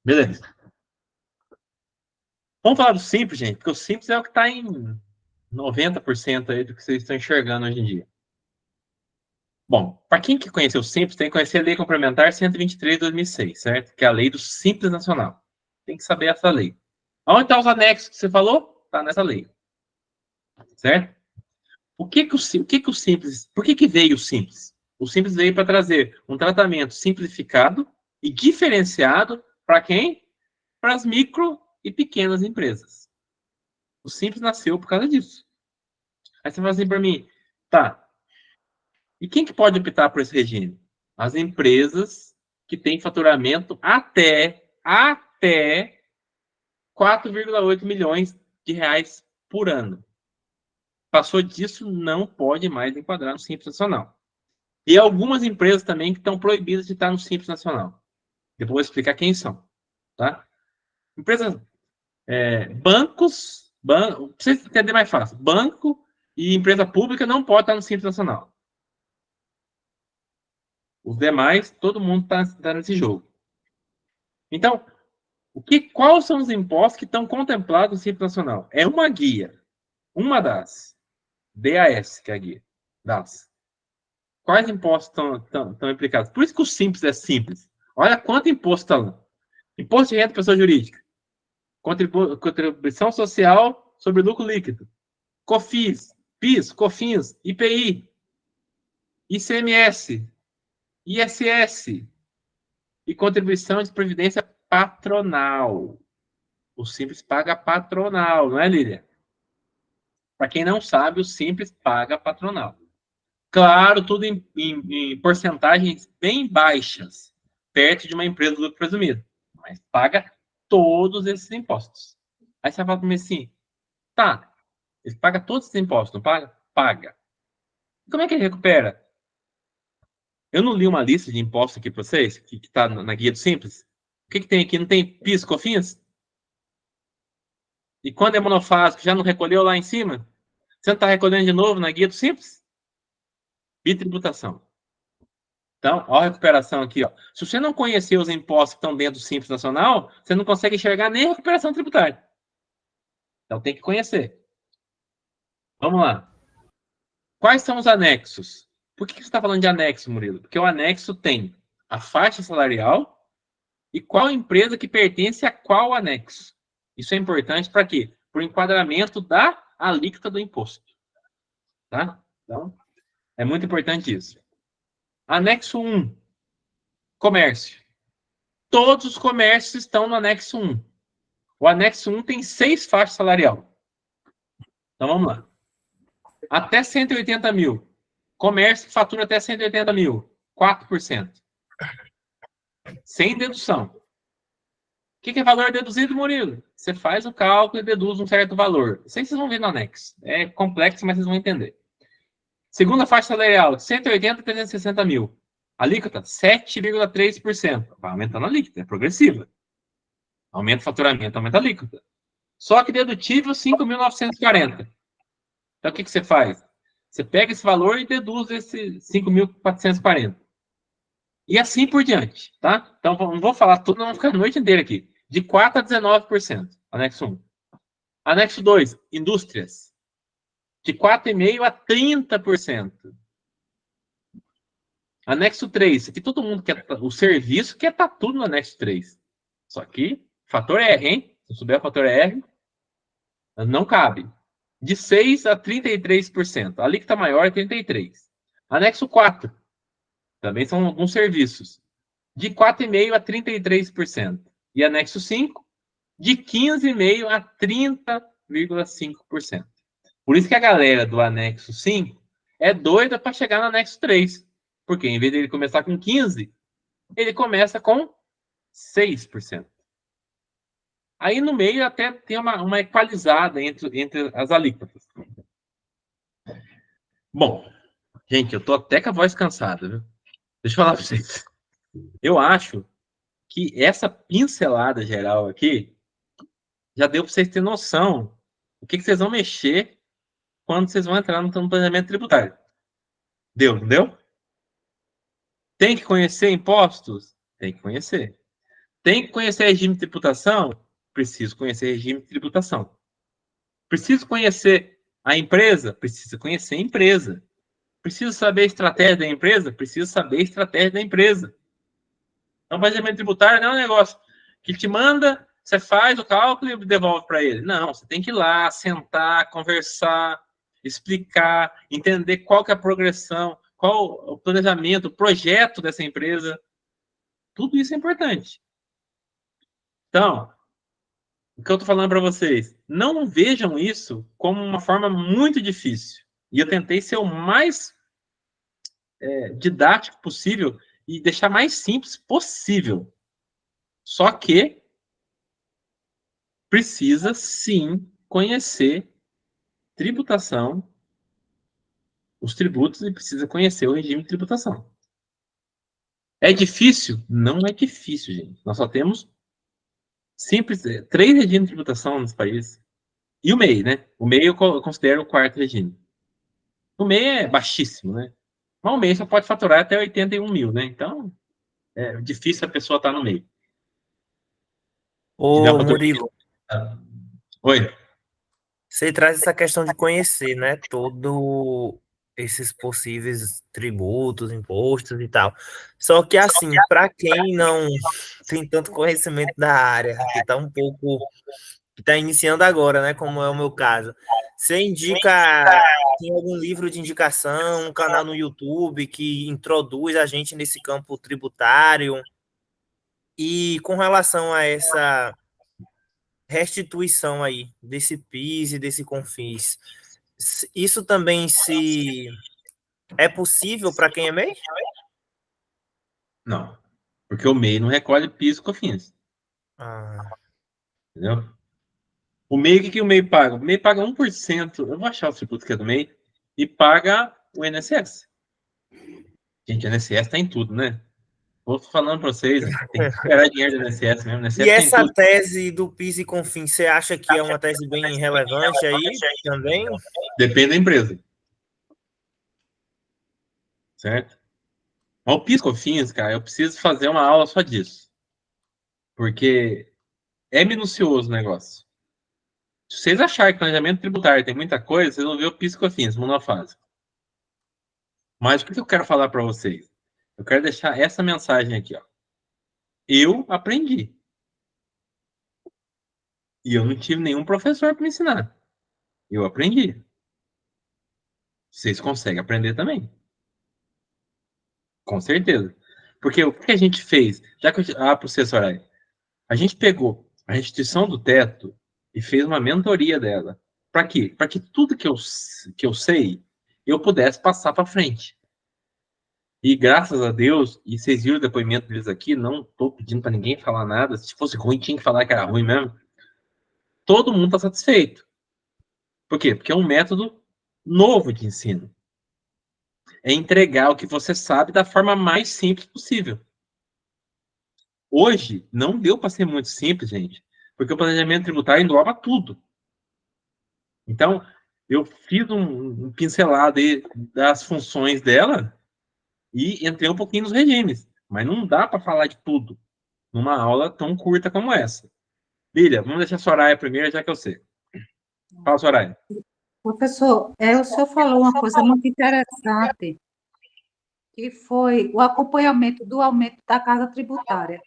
Beleza. Vamos falar do Simples, gente, porque o Simples é o que está em 90% aí do que vocês estão enxergando hoje em dia. Bom, para quem que conheceu o Simples, tem que conhecer a Lei Complementar 123 de 2006, certo? Que é a lei do Simples Nacional. Tem que saber essa lei. Onde estão os anexos que você falou? Está nessa lei. Certo? Por que o Simples... Por que veio o Simples? O Simples veio para trazer um tratamento simplificado e diferenciado para quem? Para as micro e pequenas empresas. O Simples nasceu por causa disso. Aí você fala assim para mim, tá, e quem que pode optar por esse regime? As empresas que têm faturamento até 4,8 milhões de reais por ano. Passou disso, não pode mais enquadrar no Simples Nacional. E algumas empresas também que estão proibidas de estar no Simples Nacional. Depois eu vou explicar quem são. Tá? Empresas, bancos, para vocês entenderem mais fácil, banco e empresa pública não pode estar no Simples Nacional. Os demais, todo mundo está nesse jogo. Então, quais são os impostos que estão contemplados no Simples Nacional? É uma guia, uma das, DAS, que é a guia, das. Quais impostos estão implicados? Por isso que o Simples é simples. Olha quanto imposto está lá. Imposto de renda de pessoa jurídica. Contribuição social sobre lucro líquido. COFINS, PIS, COFINS, IPI, ICMS, ISS e contribuição de previdência patronal. O Simples paga patronal, não é, Lília? Para quem não sabe, o Simples paga patronal. Claro, tudo em porcentagens bem baixas, perto de uma empresa de lucro presumido. Mas paga todos esses impostos. Aí você vai falar para mim assim, tá, ele paga todos esses impostos, não paga? Paga. Como é que ele recupera? Eu não li uma lista de impostos aqui para vocês, que está na guia do Simples. O que tem aqui? Não tem PIS, COFINS? E quando é monofásico, já não recolheu lá em cima? Você não está recolhendo de novo na guia do Simples? Bitributação. Então, ó a recuperação aqui. Ó. Se você não conhecer os impostos que estão dentro do Simples Nacional, você não consegue enxergar nem a recuperação tributária. Então, tem que conhecer. Vamos lá. Quais são os anexos? Por que você está falando de anexo, Murilo? Porque o anexo tem a faixa salarial e qual empresa que pertence a qual anexo. Isso é importante para quê? Para o enquadramento da alíquota do imposto. Tá? Então, é muito importante isso. Anexo 1. Comércio. Todos os comércios estão no anexo 1. O anexo 1 tem 6 faixas salarial. Então, vamos lá. Até 180 mil. Comércio que fatura até 180 mil. 4%. Sem dedução. O que é valor deduzido, Murilo? Você faz o cálculo e deduz um certo valor. Isso aí vocês vão ver no anexo. É complexo, mas vocês vão entender. Segunda faixa salarial, de 180 a 360 mil. Alíquota, 7,3%. Vai aumentando a alíquota, é progressiva. Aumenta o faturamento, aumenta a alíquota. Só que dedutível, 5.940. Então, o que você faz? Você pega esse valor e deduz esse 5.440. E assim por diante, tá? Então, não vou falar tudo, não vou ficar a noite inteira aqui. De 4% a 19%, anexo 1. Anexo 2, indústrias. De 4,5% a 30%. Anexo 3, aqui todo mundo quer, o serviço quer estar tudo no anexo 3. Só que, fator R, hein? Se souber o fator R, não cabe. De 6% a 33%. A alíquota maior é 33%. Anexo 4, também são alguns serviços. De 4,5% a 33%. E anexo 5, de 15,5% a 30,5%. Por isso que a galera do anexo 5 é doida para chegar no anexo 3. Porque em vez de ele começar com 15%, ele começa com 6%. Aí no meio até tem uma equalizada entre as alíquotas. Bom, gente, eu tô até com a voz cansada, viu? Deixa eu falar para vocês. Eu acho que essa pincelada geral aqui já deu para vocês terem noção o que vocês vão mexer quando vocês vão entrar no planejamento tributário. Deu, não deu? Tem que conhecer impostos? Tem que conhecer. Tem que conhecer regime de tributação? Preciso conhecer regime de tributação. Preciso conhecer a empresa? Preciso conhecer a empresa. Preciso saber a estratégia da empresa? Preciso saber a estratégia da empresa. Então, o planejamento tributário não é um negócio que te manda você faz o cálculo e devolve para ele. Não, você tem que ir lá, sentar, conversar, explicar, entender qual que é a progressão, qual o planejamento, o projeto dessa empresa. Tudo isso é importante. Então, o que eu estou falando para vocês, não vejam isso como uma forma muito difícil. E eu tentei ser o mais didático possível e deixar mais simples possível. Só que precisa, sim, conhecer tributação, os tributos, e precisa conhecer o regime de tributação. É difícil? Não é difícil, gente. Nós só temos simples 3 regimes de tributação nos países. E o MEI, né? O MEI eu considero o 4º regime. O MEI é baixíssimo, né? Mas o MEI só pode faturar até 81 mil, né? Então, é difícil a pessoa estar no meio. Ô, Murilo, Oi. você traz essa questão de conhecer, né, todo esses possíveis tributos, impostos e tal. Só que, assim, para quem não tem tanto conhecimento da área, que está um pouco, que está iniciando agora, né, como é o meu caso, você tem algum livro de indicação, um canal no YouTube que introduz a gente nesse campo tributário? E com relação a essa restituição aí desse PIS e desse CONFINS, isso também é possível para quem é MEI? Não, porque o MEI não recolhe PIS e COFINS. Entendeu? O MEI, o que o MEI paga? O MEI paga 1%, eu vou achar o tributo que é do MEI, e paga o INSS. Gente, o INSS tá em tudo, né? Vou falando para vocês, tem que esperar dinheiro do INSS mesmo. INSS E essa tese do PIS e CONFINS, você acha que é uma tese bem relevante aí também? Depende da empresa. Certo? Mas o PIS e COFINS, cara, eu preciso fazer uma aula só disso. Porque é minucioso o negócio. Se vocês acharem que planejamento tributário tem muita coisa, vocês vão ver o PIS e COFINS, monofásico. Mas o que eu quero falar para vocês? Eu quero deixar essa mensagem aqui, ó. Eu aprendi. E eu não tive nenhum professor para me ensinar. Eu aprendi. Vocês conseguem aprender também. Com certeza. Porque o que a gente fez? Já que professora, a gente pegou a restituição do teto e fez uma mentoria dela. Para quê? Para que tudo que eu sei, eu pudesse passar para frente. E graças a Deus, e vocês viram o depoimento deles aqui, não estou pedindo para ninguém falar nada. Se fosse ruim, tinha que falar que era ruim mesmo. Todo mundo está satisfeito. Por quê? Porque é um método novo de ensino. É entregar o que você sabe da forma mais simples possível. Hoje, não deu para ser muito simples, gente, porque o planejamento tributário engloba tudo. Então, eu fiz um pincelado aí das funções dela e entrei um pouquinho nos regimes, mas não dá para falar de tudo numa aula tão curta como essa. Lília, vamos deixar a Soraya primeiro, já que eu sei. Fala, Soraya. Professor, o senhor falou uma coisa muito interessante, que foi o acompanhamento do aumento da carga tributária.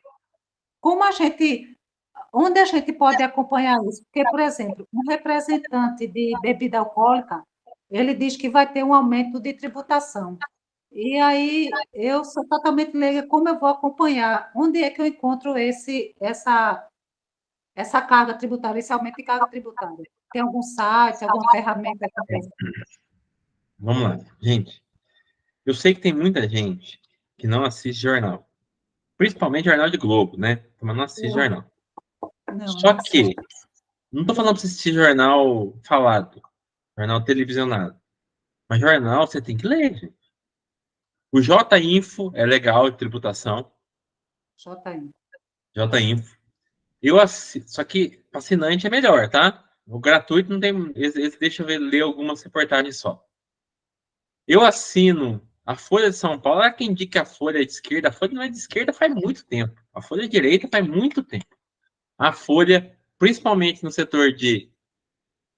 Onde a gente pode acompanhar isso? Porque, por exemplo, um representante de bebida alcoólica, ele diz que vai ter um aumento de tributação. E aí, eu sou totalmente leiga, como eu vou acompanhar? Onde é que eu encontro essa carga tributária, esse aumento de carga tributária? Tem algum site, alguma ferramenta? Vamos lá, gente. Eu sei que tem muita gente que não assiste jornal. Principalmente jornal de Globo, né? Mas não assiste jornal. Só que, não estou falando para você assistir jornal falado, jornal televisionado. Mas jornal você tem que ler, gente. O J-Info é legal de tributação. J-Info. Só que assinante é melhor, tá? O gratuito não tem. Deixa eu ler algumas reportagens só. Eu assino a Folha de São Paulo. Há quem diz que a Folha é de esquerda. A Folha não é de esquerda faz muito tempo. A Folha é de direita faz muito tempo. A Folha, principalmente no setor de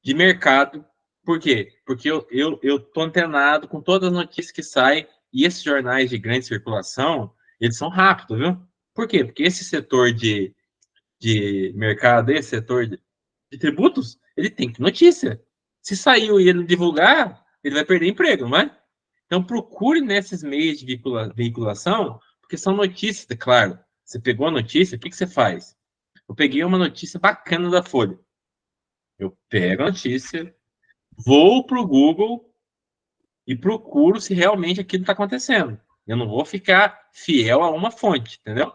mercado. Por quê? Porque eu tô antenado com todas as notícias que saem. E esses jornais de grande circulação, eles são rápidos, viu? Por quê? Porque esse setor de de mercado, esse setor de tributos, ele tem que ter notícia. Se saiu e ele não divulgar, ele vai perder emprego, não é? Então, procure nesses meios de veiculação, porque são notícias, claro. Você pegou a notícia, o que você faz? Eu peguei uma notícia bacana da Folha. Eu pego a notícia, vou para o Google e procuro se realmente aquilo está acontecendo. Eu não vou ficar fiel a uma fonte, entendeu?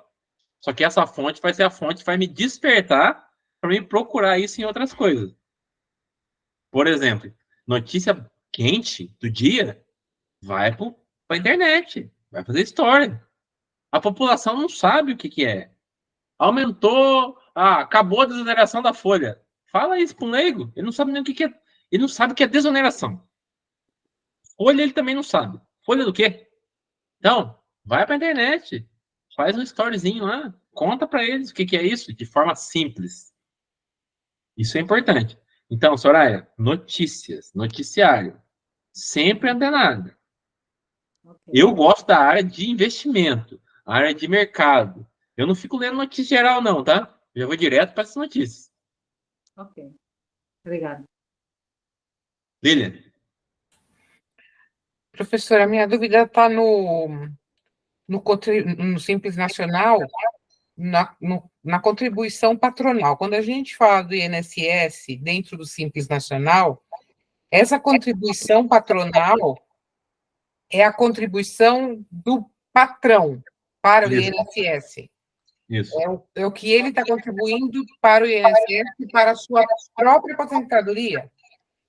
Só que essa fonte vai ser a fonte que vai me despertar para me procurar isso em outras coisas. Por exemplo, notícia quente do dia, vai para a internet, vai fazer história. A população não sabe o que é. Aumentou, acabou a desoneração da Folha. Fala isso para um leigo, ele não sabe nem o que é. Ele não sabe o que é desoneração. Folha ele também não sabe. Folha do quê? Então, vai para a internet, faz um storyzinho lá, conta para eles o que é isso, de forma simples. Isso é importante. Então, Soraya, notícias, noticiário, sempre antenado. Eu gosto da área de investimento, área de mercado. Eu não fico lendo notícia geral, não, tá? Eu já vou direto para essas notícias. Ok. Obrigada. Lilian. Professora, a minha dúvida está no Simples Nacional, na contribuição patronal. Quando a gente fala do INSS dentro do Simples Nacional, essa contribuição patronal é a contribuição do patrão para o INSS. Isso. É o que ele está contribuindo para o INSS e para a sua própria aposentadoria?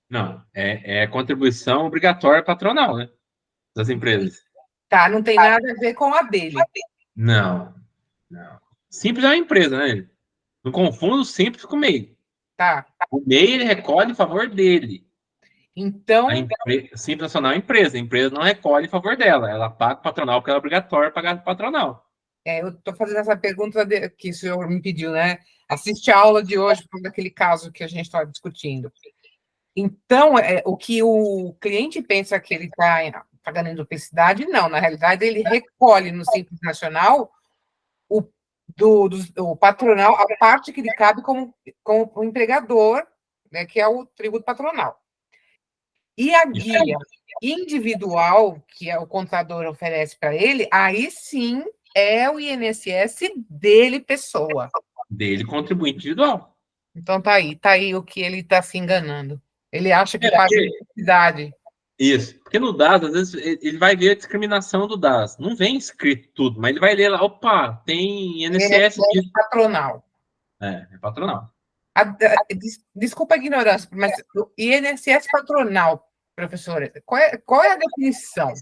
Não, é contribuição obrigatória patronal, né? Das empresas. Tá, não tem nada a ver com a dele. Não. Simples é uma empresa, né? Não confunda o Simples com o MEI. Tá. O MEI, ele recolhe em favor dele. Então... Simples Nacional é empresa. A empresa não recolhe em favor dela. Ela paga o patronal, porque ela é obrigatória pagar o patronal. Eu estou fazendo essa pergunta que o senhor me pediu, né? Assiste a aula de hoje, por daquele caso que a gente estava discutindo. Então, o que o cliente pensa que ele está ganhando duplicidade, não. Na realidade, ele recolhe no Simples Nacional do patronal a parte que lhe cabe como o empregador, né, que é o tributo patronal. E a guia individual, que o contador oferece para ele, aí sim é o INSS dele, pessoa. Dele, contribuinte individual. Então, tá aí o que ele está se enganando. Ele acha que paga duplicidade. Isso, porque no DAS, às vezes, ele vai ver a discriminação do DAS. Não vem escrito tudo, mas ele vai ler lá, opa, tem INSS. É patronal. É patronal. Desculpa a ignorância, mas o INSS patronal, professora, qual é a definição?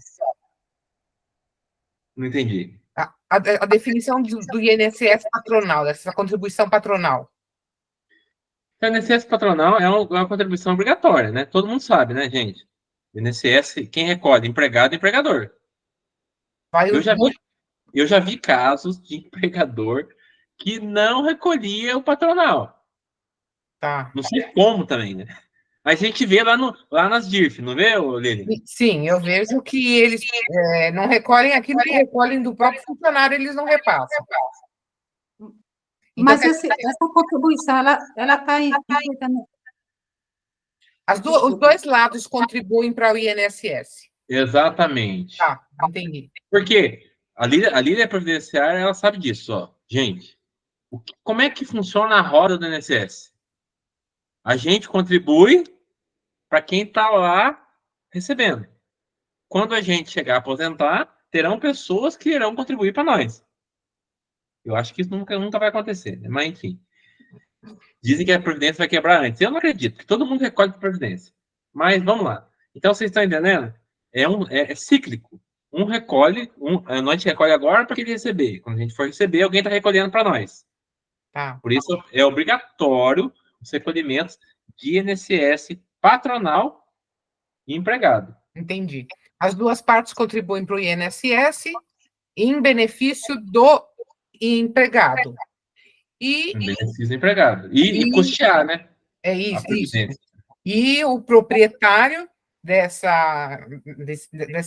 Não entendi. A definição do INSS patronal, dessa contribuição patronal. O INSS patronal é uma contribuição obrigatória, né? Todo mundo sabe, né, gente? INSS, quem recolhe? Empregado e empregador. Eu já vi casos de empregador que não recolhia o patronal. Tá. Não sei como também, né? Mas a gente vê lá nas DIRF, não vê, Lili? Sim, eu vejo que eles não recolhem aquilo que recolhem do próprio funcionário, eles não repassam. Mas essa contribuição, ela está implicando... Os dois lados contribuem para o INSS. Exatamente. Tá, entendi. Porque a Lília Previdenciária, ela sabe disso, ó. Gente, como é que funciona a roda do INSS? A gente contribui para quem está lá recebendo. Quando a gente chegar a aposentar, terão pessoas que irão contribuir para nós. Eu acho que isso nunca vai acontecer, né? Mas, enfim. Dizem que a Previdência vai quebrar antes. Eu não acredito, que todo mundo recolhe para a Previdência. Mas, vamos lá. Então, vocês estão entendendo? É cíclico. A gente recolhe agora para ele receber. Quando a gente for receber, alguém está recolhendo para nós. Tá. Por isso, é obrigatório os recolhimentos de INSS patronal e empregado. Entendi. As duas partes contribuem para o INSS em benefício do empregado. Em benefício do empregado. E custear, né? É isso. E o proprietário dessa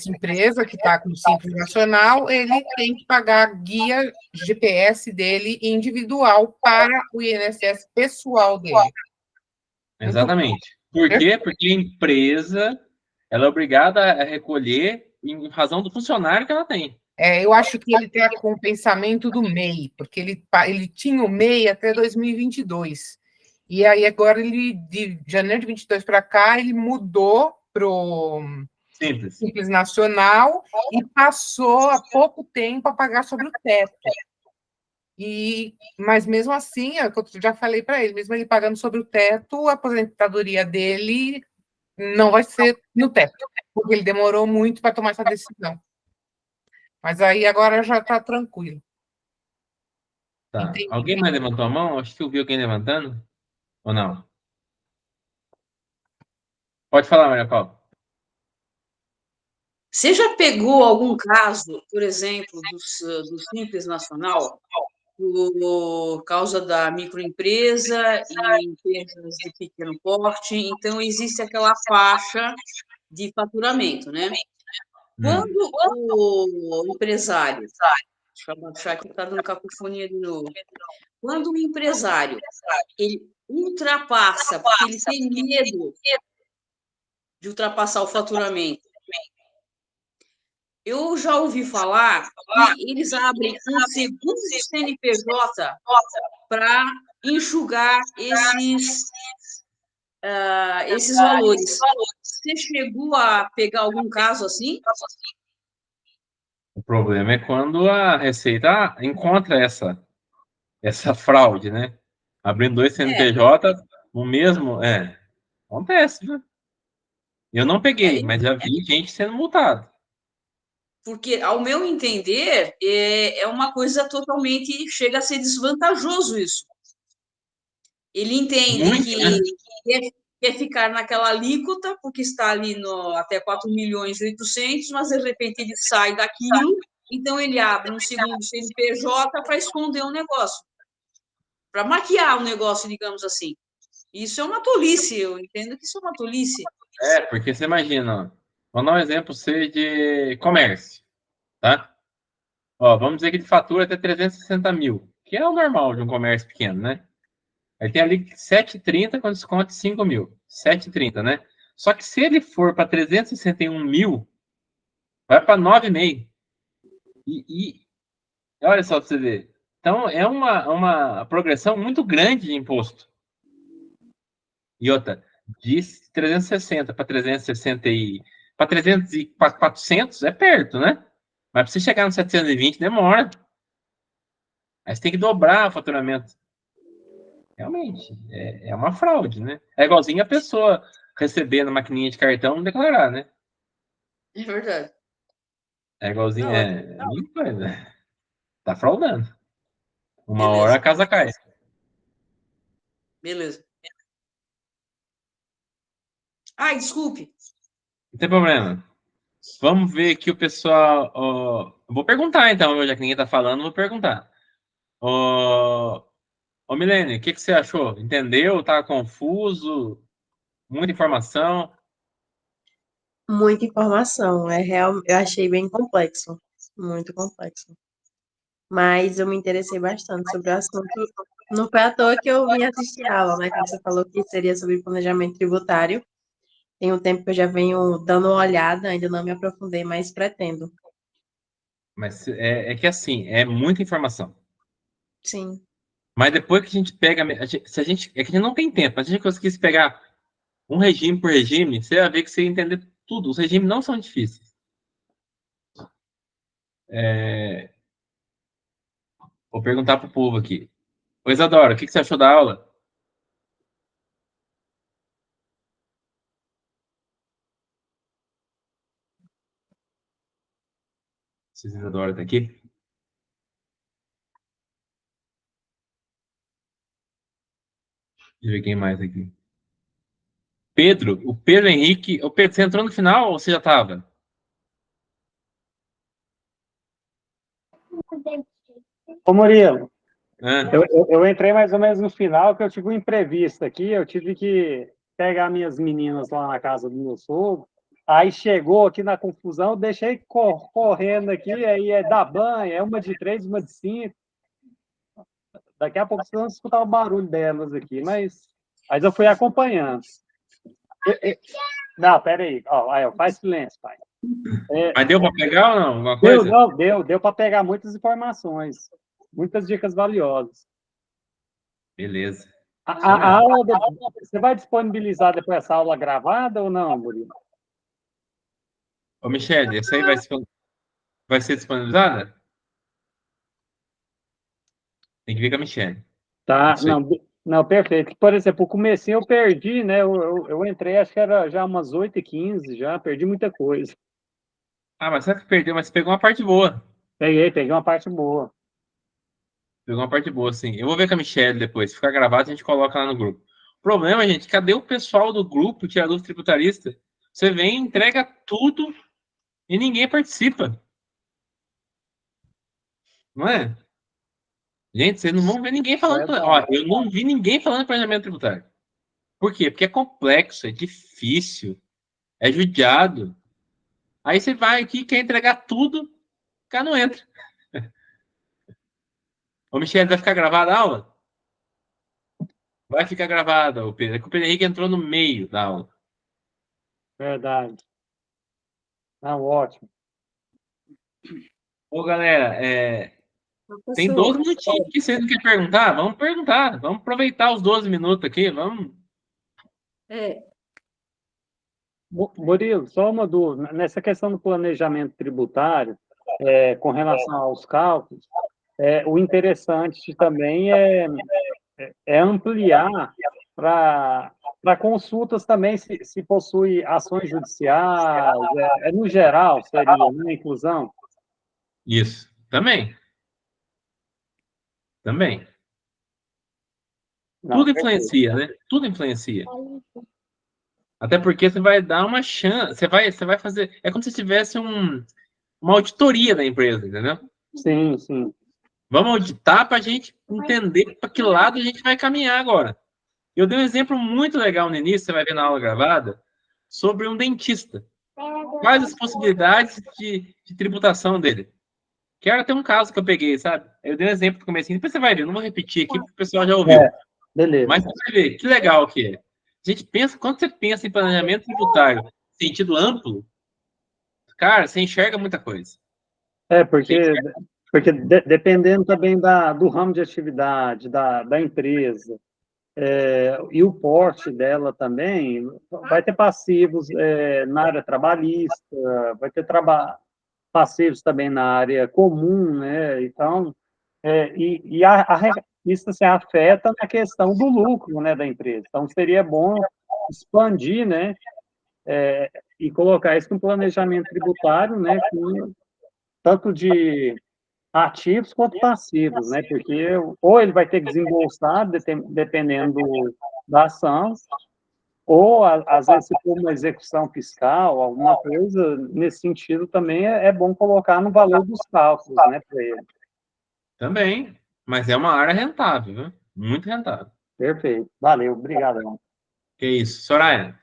empresa que está com o Simples Nacional, ele tem que pagar guia GPS dele individual para o INSS pessoal dele. Exatamente. Por quê? Porque a empresa ela é obrigada a recolher em razão do funcionário que ela tem. Eu acho que ele está com o pensamento do MEI, porque ele tinha o MEI até 2022. E aí, agora, de janeiro de 22 para cá, ele mudou para o Simples Nacional e passou há pouco tempo a pagar sobre o teto. Mas, mesmo assim, é o que eu já falei para ele, mesmo ele pagando sobre o teto, a aposentadoria dele não vai ser no teto, porque ele demorou muito para tomar essa decisão. Mas aí agora já está tranquilo. Tá. Entendi. Alguém mais levantou a mão? Acho que eu vi alguém levantando. Ou não? Pode falar, Maria Paula. Você já pegou algum caso, por exemplo, do Simples Nacional, por causa da microempresa e empresas de pequeno porte? Então, existe aquela faixa de faturamento, né? Quando o empresário, deixa eu baixar aqui, está dando cacofonia de novo. Quando o empresário ele ultrapassa, porque ele tem medo de ultrapassar o faturamento, eu já ouvi falar que eles abrem um segundo CNPJ para enxugar esses valores. Você chegou a pegar algum caso assim? O problema é quando a Receita encontra essa fraude, né? Abrindo 2 CNPJ, o mesmo. Acontece, viu? Eu não peguei, mas já vi gente sendo multado. Porque, ao meu entender, é uma coisa totalmente. Chega a ser desvantajoso isso. Ele entende Muito, que né? quer ficar naquela alíquota, porque está ali até 4.800.000, mas de repente ele sai daquilo, então ele abre um segundo CNPJ para esconder um negócio, para maquiar o negócio, digamos assim. Isso é uma tolice, eu entendo que isso é uma tolice. Porque você imagina, ó, vou dar um exemplo de comércio, tá? Ó, vamos dizer que ele fatura até 360 mil, que é o normal de um comércio pequeno, né? Aí tem ali 7,30 com desconto de 5 mil. 7,30, né? Só que se ele for para 361 mil, vai para 9,5. E olha só para você ver. Então, é uma progressão muito grande de imposto. E outra, de 360 para 360 para 300 e 400 é perto, né? Mas para você chegar no 720 demora. Aí você tem que dobrar o faturamento. Realmente, é uma fraude, né? É igualzinho a pessoa receber na maquininha de cartão e não declarar, né? É verdade. É igualzinho, Não, a mesma coisa. Tá fraudando. Uma beleza. hora a casa cai. Beleza. Ai, desculpe. Não tem problema. Vamos ver aqui o pessoal. Vou perguntar então, já que ninguém tá falando, vou perguntar. Ô Milene, o que você achou? Entendeu? Tá confuso? Muita informação? Muita informação, eu achei bem complexo, muito complexo. Mas eu me interessei bastante sobre o assunto. Não foi à toa que eu vim assistir a aula, né? Que você falou que seria sobre planejamento tributário. Tem um tempo que eu já venho dando uma olhada, ainda não me aprofundei, mas pretendo. Mas é que assim, é muita informação. Sim. Mas depois que a gente pega. Se a gente, é que a gente não tem tempo, mas se a gente conseguisse pegar um regime por regime, você vai ver que você ia entender tudo. Os regimes não são difíceis. Vou perguntar pro povo aqui. Ô, Isadora, o que você achou da aula? Se a Isadora tá aqui. Deixa eu ver quem mais aqui. Pedro, o Pedro Henrique. O Pedro, você entrou no final ou você já estava? Ô Murilo, Ah, eu entrei mais ou menos no final, que eu tive um imprevisto aqui, eu tive que pegar minhas meninas lá na casa do meu sogro, Aí chegou aqui na confusão, deixei correndo aqui, aí é da banha, é uma de 3, uma de 5. Daqui a pouco vocês vão escutar o barulho delas aqui, mas eu fui acompanhando. Não, peraí. Ó, faz silêncio, pai. Mas deu para pegar ou não? Alguma coisa? Deu para pegar muitas informações, muitas dicas valiosas. Beleza. A aula, você vai disponibilizar depois essa aula gravada ou não, Murilo? Ô, Michele, essa aí vai ser disponibilizada? Tem que ver com a Michele. Tá, não, perfeito. Por exemplo, o comecinho eu perdi, né? Eu entrei, acho que era já umas 8h15, já perdi muita coisa. Ah, mas será que perdeu? Mas você pegou uma parte boa. Peguei uma parte boa. Pegou uma parte boa, sim. Eu vou ver com a Michelle depois. Se ficar gravado, a gente coloca lá no grupo. O problema, gente, cadê o pessoal do grupo Tirador Tributarista? Você vem, entrega tudo e ninguém participa. Não é? Gente, vocês não vão ver ninguém falando. Ó, eu não vi ninguém falando de planejamento tributário. Por quê? Porque é complexo, é difícil, é judiado. Aí você vai aqui, quer entregar tudo, o cara não entra. Ô, Michelle, vai ficar gravada a aula? Vai ficar gravada, o Pedro. É que o Pedro Henrique entrou no meio da aula. Verdade. Não, ótimo. Ô, galera, tem 12 minutinhos que vocês não querem perguntar? Vamos perguntar. Vamos aproveitar os 12 minutos aqui. Vamos. Murilo, só uma dúvida. Nessa questão do planejamento tributário, com relação aos cálculos, o interessante também é ampliar para consultas também, se possui ações judiciais, no geral, seria, né, inclusão? Isso. Também. Não, Tudo influencia, né? Tudo influencia. Até porque você vai dar uma chance. Você vai fazer. É como se tivesse uma auditoria da empresa, entendeu? Sim, sim. Vamos auditar para a gente entender para que lado a gente vai caminhar agora. Eu dei um exemplo muito legal no início, você vai ver na aula gravada, sobre um dentista. Quais as possibilidades de tributação dele? Que era até um caso que eu peguei, sabe? Eu dei um exemplo no começo, depois você vai ver, eu não vou repetir aqui porque o pessoal já ouviu. Beleza. Mas você vai ver, que legal que é. A gente pensa, quando você pensa em planejamento tributário, em sentido amplo, cara, você enxerga muita coisa. Porque dependendo também do ramo de atividade, da empresa, e o porte dela também, vai ter passivos na área trabalhista, vai ter passivos também na área comum, né? Então, isso assim, afeta na questão do lucro, né, da empresa. Então, seria bom expandir, né, e colocar isso no planejamento tributário, né, com tanto de ativos quanto passivos, né? Porque ou ele vai ter que desembolsar, dependendo da ação, ou, às vezes, se for uma execução fiscal, alguma coisa nesse sentido, também é bom colocar no valor dos cálculos, né, para ele. Também, mas é uma área rentável, viu? Muito rentável. Perfeito. Valeu, obrigado. Que isso. Soraya?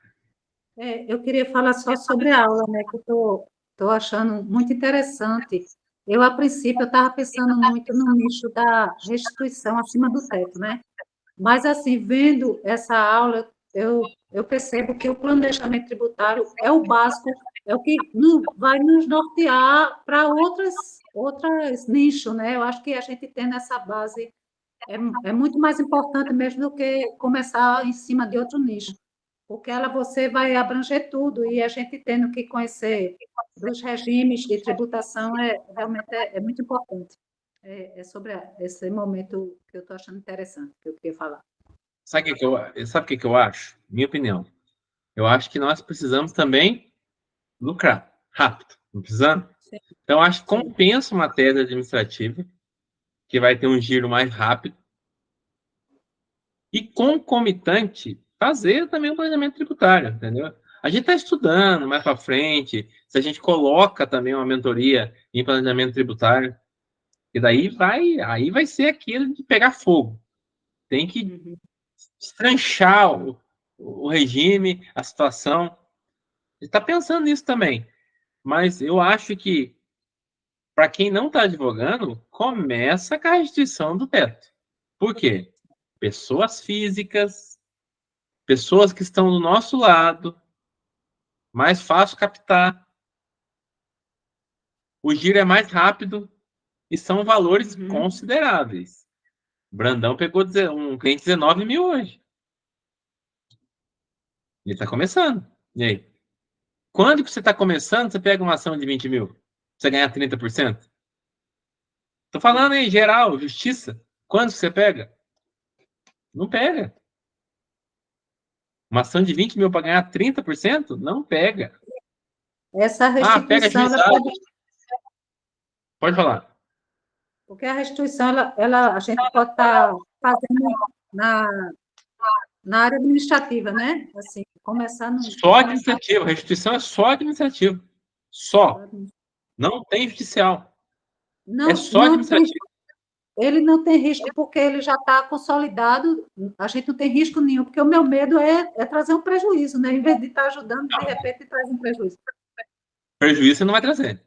Eu queria falar só sobre a aula, né, que eu estou achando muito interessante. Eu, a princípio, eu estava pensando muito no nicho da restituição acima do teto, né? Mas, assim, vendo essa aula, eu percebo que o planejamento tributário é o básico, é o que vai nos nortear para outros nichos, né? Eu acho que a gente tendo essa base é muito mais importante mesmo do que começar em cima de outro nicho, porque você vai abranger tudo, e a gente tendo que conhecer dos regimes de tributação realmente é muito importante. É sobre esse momento que eu estou achando interessante, que eu queria falar. Sabe o que eu acho? Minha opinião. Eu acho que nós precisamos também lucrar rápido, não precisamos? Sim. Então, acho que compensa uma tese administrativa, que vai ter um giro mais rápido, e concomitante, fazer também o planejamento tributário, entendeu? A gente está estudando mais para frente, se a gente coloca também uma mentoria em planejamento tributário, e daí vai ser aquilo de pegar fogo. Tem que estranchar o regime, a situação. gente está pensando nisso também. Mas eu acho que, para quem não está advogando, começa com a restituição do teto. Por quê? Pessoas físicas, pessoas que estão do nosso lado, mais fácil captar, o giro é mais rápido e são valores consideráveis. Brandão pegou um cliente 19 mil hoje. Ele está começando. E aí? Quando que você está começando, você pega uma ação de 20 mil? Você ganhar 30%? Tô falando em geral, justiça. Quando você pega? Não pega. Uma ação de 20 mil para ganhar 30%? Não pega. Essa Pega restituição, ela juizado. pode, Pode falar. porque a restituição, a gente pode estar fazendo na área administrativa, né? Assim, começar no... Só administrativo. Restituição é só administrativo. Só. Não tem judicial. Não, É só administrativo. Ele não tem risco porque ele já está consolidado, a gente não tem risco nenhum, porque o meu medo é trazer um prejuízo, né? Em vez de estar ajudando, de repente traz um prejuízo. Prejuízo você não vai trazer.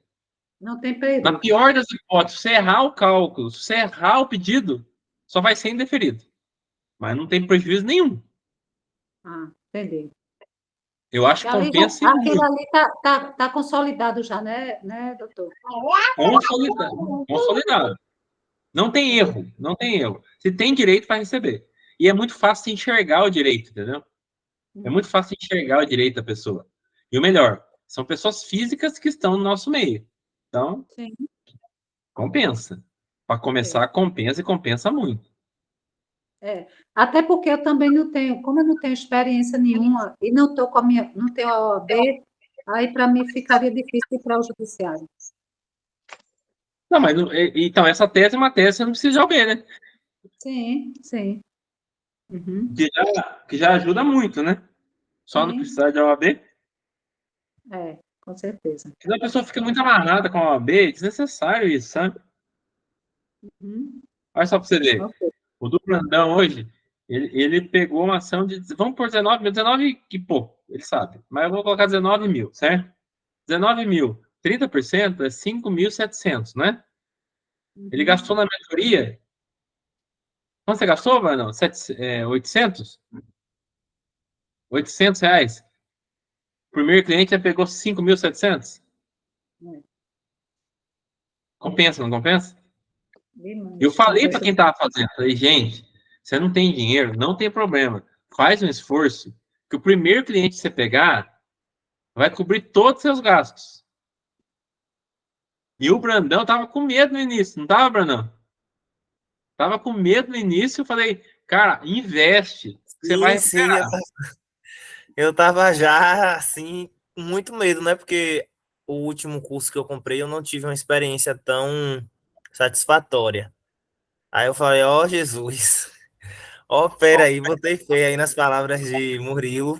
Não tem prejuízo. Na pior das hipóteses, se errar o cálculo, se errar o pedido, só vai ser indeferido. Mas não tem prejuízo nenhum. Entendi. Eu acho que compensa muito. Aquilo ali está consolidado já, né, doutor? Consolidado. Não tem erro, não tem erro. Você tem direito para receber. E é muito fácil de enxergar o direito, entendeu? É muito fácil de enxergar o direito da pessoa. E o melhor, são pessoas físicas que estão no nosso meio. Então, sim, compensa. Para começar, compensa e compensa muito. Até porque eu também não tenho, como eu não tenho experiência nenhuma e não estou com não tenho a OAB, aí para mim ficaria difícil ir para o judiciário. Não, mas então essa tese é uma tese que você não precisa de OAB, né? Sim, sim. Que já ajuda muito, né? Só não precisar de OAB. Com certeza. Quando a pessoa fica muito amarrada com a OAB, é desnecessário isso, sabe? Olha só para você ver. Okay. O do Brandão hoje, ele pegou uma ação de, vamos por 19 mil, 19 que pouco, ele sabe. Mas eu vou colocar 19 mil, certo? 19 mil, 30% é 5.700, né? Ele gastou na mentoria. Quanto você gastou, Brandão? 800? 800 reais. O primeiro cliente já pegou 5.700? Compensa, não compensa? Eu falei para quem estava fazendo, falei, gente, você não tem dinheiro, não tem problema. Faz um esforço, que o primeiro cliente que você pegar vai cobrir todos os seus gastos. E o Brandão tava com medo no início, não tava, Brandão? Tava com medo no início, eu falei, cara, investe, você vai recuperar. Eu tava já, assim, com muito medo, né? Porque o último curso que eu comprei, eu não tive uma experiência tão satisfatória. Aí eu falei, ó, Jesus, ó, pera aí, botei fé aí nas palavras de Murilo.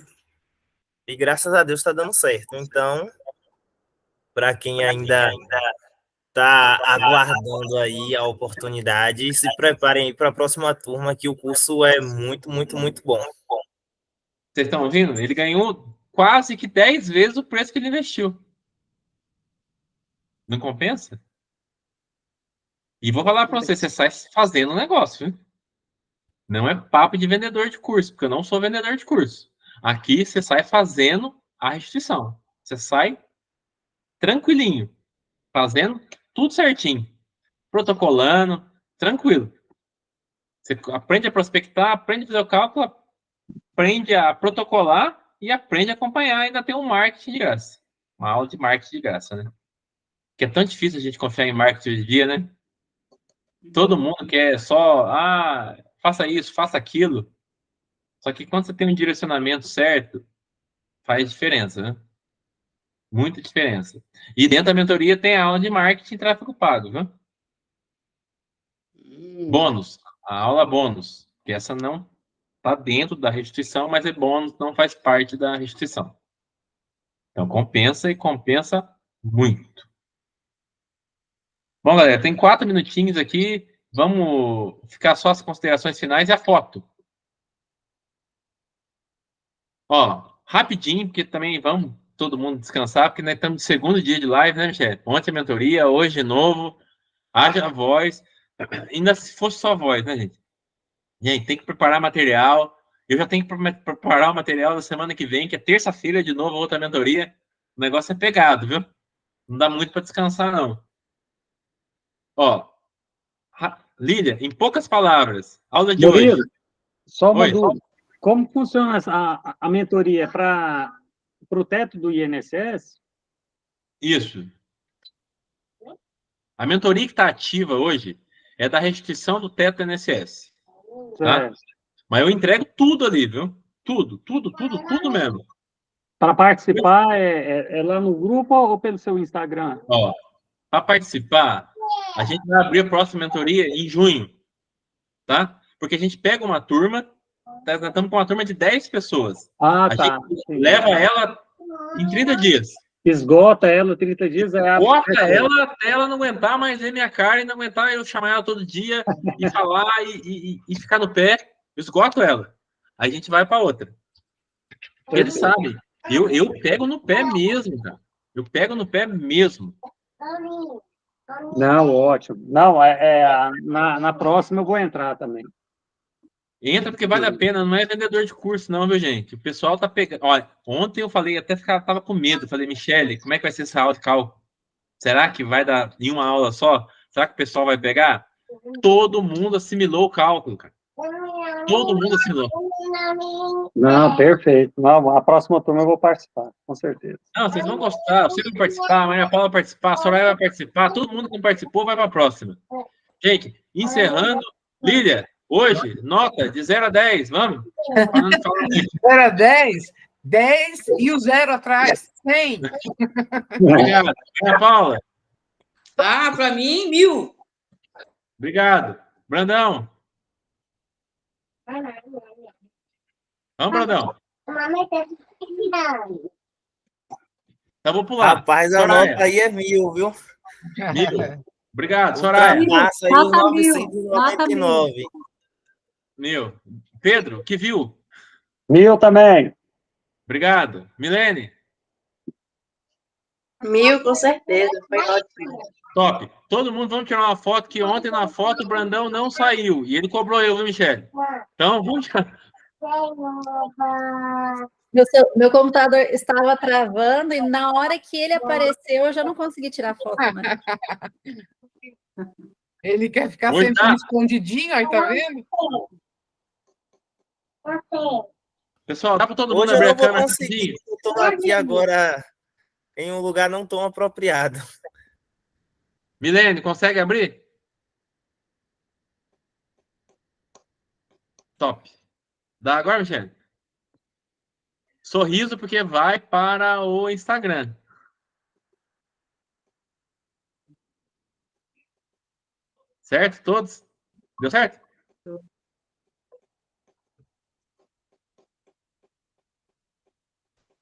E graças a Deus tá dando certo. Então, para quem ainda tá aguardando aí a oportunidade, se preparem aí para a próxima turma, que o curso é muito, muito, muito bom. Vocês estão ouvindo? Ele ganhou quase que 10 vezes o preço que ele investiu. Não compensa? E vou falar para você, você sai fazendo um negócio, viu? Não é papo de vendedor de curso, porque eu não sou vendedor de curso. Aqui você sai fazendo a restituição. Você sai tranquilinho, fazendo tudo certinho, protocolando, tranquilo. Você aprende a prospectar, aprende a fazer o cálculo, aprende a protocolar e aprende a acompanhar. Ainda tem um marketing de graça. Uma aula de marketing de graça, né? Que é tão difícil a gente confiar em marketing hoje em dia, né? Todo mundo quer só, faça isso, faça aquilo. Só que quando você tem um direcionamento certo, faz diferença, né? Muita diferença. E dentro da mentoria tem a aula de marketing e tráfego pago, viu? Bônus. A aula bônus. Que essa não está dentro da restituição, mas é bônus, não faz parte da restituição. Então compensa e compensa muito. Bom, galera, tem 4 minutinhos aqui. Vamos ficar só as considerações finais e a foto. Ó, rapidinho, porque também vamos todo mundo descansar, porque nós estamos no segundo dia de live, né, Michele? Ontem a mentoria, hoje de novo, haja voz, ainda se fosse só voz, né, gente? Gente, tem que preparar material. Eu já tenho que preparar o material da semana que vem, que é terça-feira, de novo, outra mentoria. O negócio é pegado, viu? Não dá muito para descansar, não. Ó, Lília, em poucas palavras, aula de Murilo, hoje. só uma Oi. dúvida. Como funciona a mentoria para o teto do INSS? Isso. A mentoria que está ativa hoje é da restrição do teto do INSS. Tá? Certo. Mas eu entrego tudo ali, viu? Tudo mesmo. Para participar, é lá no grupo ou pelo seu Instagram? Ó, para participar, a gente vai abrir a próxima mentoria em junho, tá? Porque a gente pega uma turma, estamos com uma turma de 10 pessoas. Ah, A tá. gente Sim. leva ela em 30 dias. Esgota ela 30 dias, Bota ela até ela não aguentar mais ver minha cara e não aguentar eu chamar ela todo dia e falar e ficar no pé. Eu esgoto ela. Aí a gente vai para outra. Porque eles sabem. Eu pego no pé mesmo, cara. Eu pego no pé mesmo. Não, ótimo. Não, na próxima eu vou entrar também. Entra porque vale a pena, não é vendedor de curso, não, viu, gente? O pessoal tá pegando. Olha, ontem eu falei, até tava com medo. Falei, Michele, como é que vai ser essa aula de cálculo? Será que vai dar em uma aula só? Será que o pessoal vai pegar? Todo mundo assimilou o cálculo, cara. Todo mundo assimilou. Não, perfeito. Não, a próxima turma eu vou participar, com certeza. Não, vocês vão gostar. Você vai participar, a Maria Paula vai participar, a Soraya vai participar. Todo mundo que participou vai para a próxima. Gente, encerrando. Lília, hoje, nota de 0 a 10. Vamos? 0 a 10? 10 e o 0 atrás. 100. Obrigado. Maria Paula. Ah, para mim, 1000. Obrigado. Brandão. Vamos, Brandão. Então, vou pular. Rapaz, a Soraya. nota aí é 1000, viu? 1000. Obrigado, Soraya. Ultrapassa aí os 999. 1000. Pedro, que viu? 1000 também. Obrigado. Milene. 1000, com certeza. Foi ótimo. Top. Todo mundo, vamos tirar uma foto, que ontem na foto o Brandão não saiu. E ele cobrou eu, viu, Michele? Então, vamos tirar. Meu computador estava travando e na hora que ele apareceu, eu já não consegui tirar foto, né? Ele quer ficar sempre escondidinho, aí tá vendo? Pessoal, dá para todo mundo Hoje eu abrir não a vou câmera conseguir. rapidinho? Eu estou aqui agora em um lugar não tão apropriado. Milene, consegue abrir? Top. Dá agora, Michele? Sorriso, porque vai para o Instagram. Certo? Todos? Deu certo?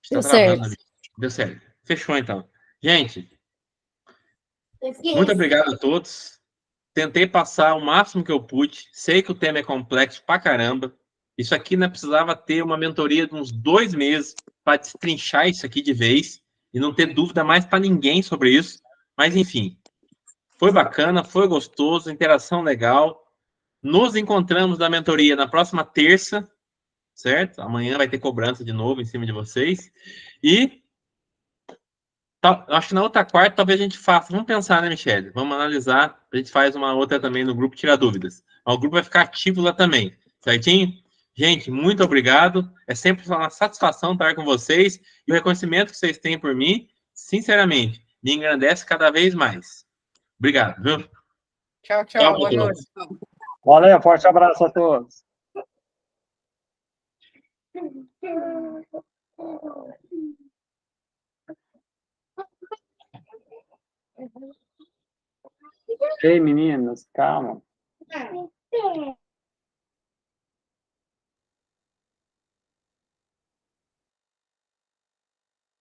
Está travando ali. Deu certo. Fechou, então. Gente, muito obrigado a todos. Tentei passar o máximo que eu pude. Sei que o tema é complexo pra caramba. Isso aqui não precisava ter uma mentoria de uns 2 meses para destrinchar isso aqui de vez e não ter dúvida mais para ninguém sobre isso. Mas, enfim, foi bacana, foi gostoso, interação legal. Nos encontramos na mentoria na próxima terça, certo? Amanhã vai ter cobrança de novo em cima de vocês. E acho que na outra quarta talvez a gente faça. Vamos pensar, né, Michele? Vamos analisar. A gente faz uma outra também no grupo Tira Dúvidas. O grupo vai ficar ativo lá também, certinho? Gente, muito obrigado. É sempre uma satisfação estar com vocês. E o reconhecimento que vocês têm por mim, sinceramente, me engrandece cada vez mais. Obrigado, viu? Tchau, tchau. Boa noite. Valeu, forte abraço a todos. Ei, meninas, calma.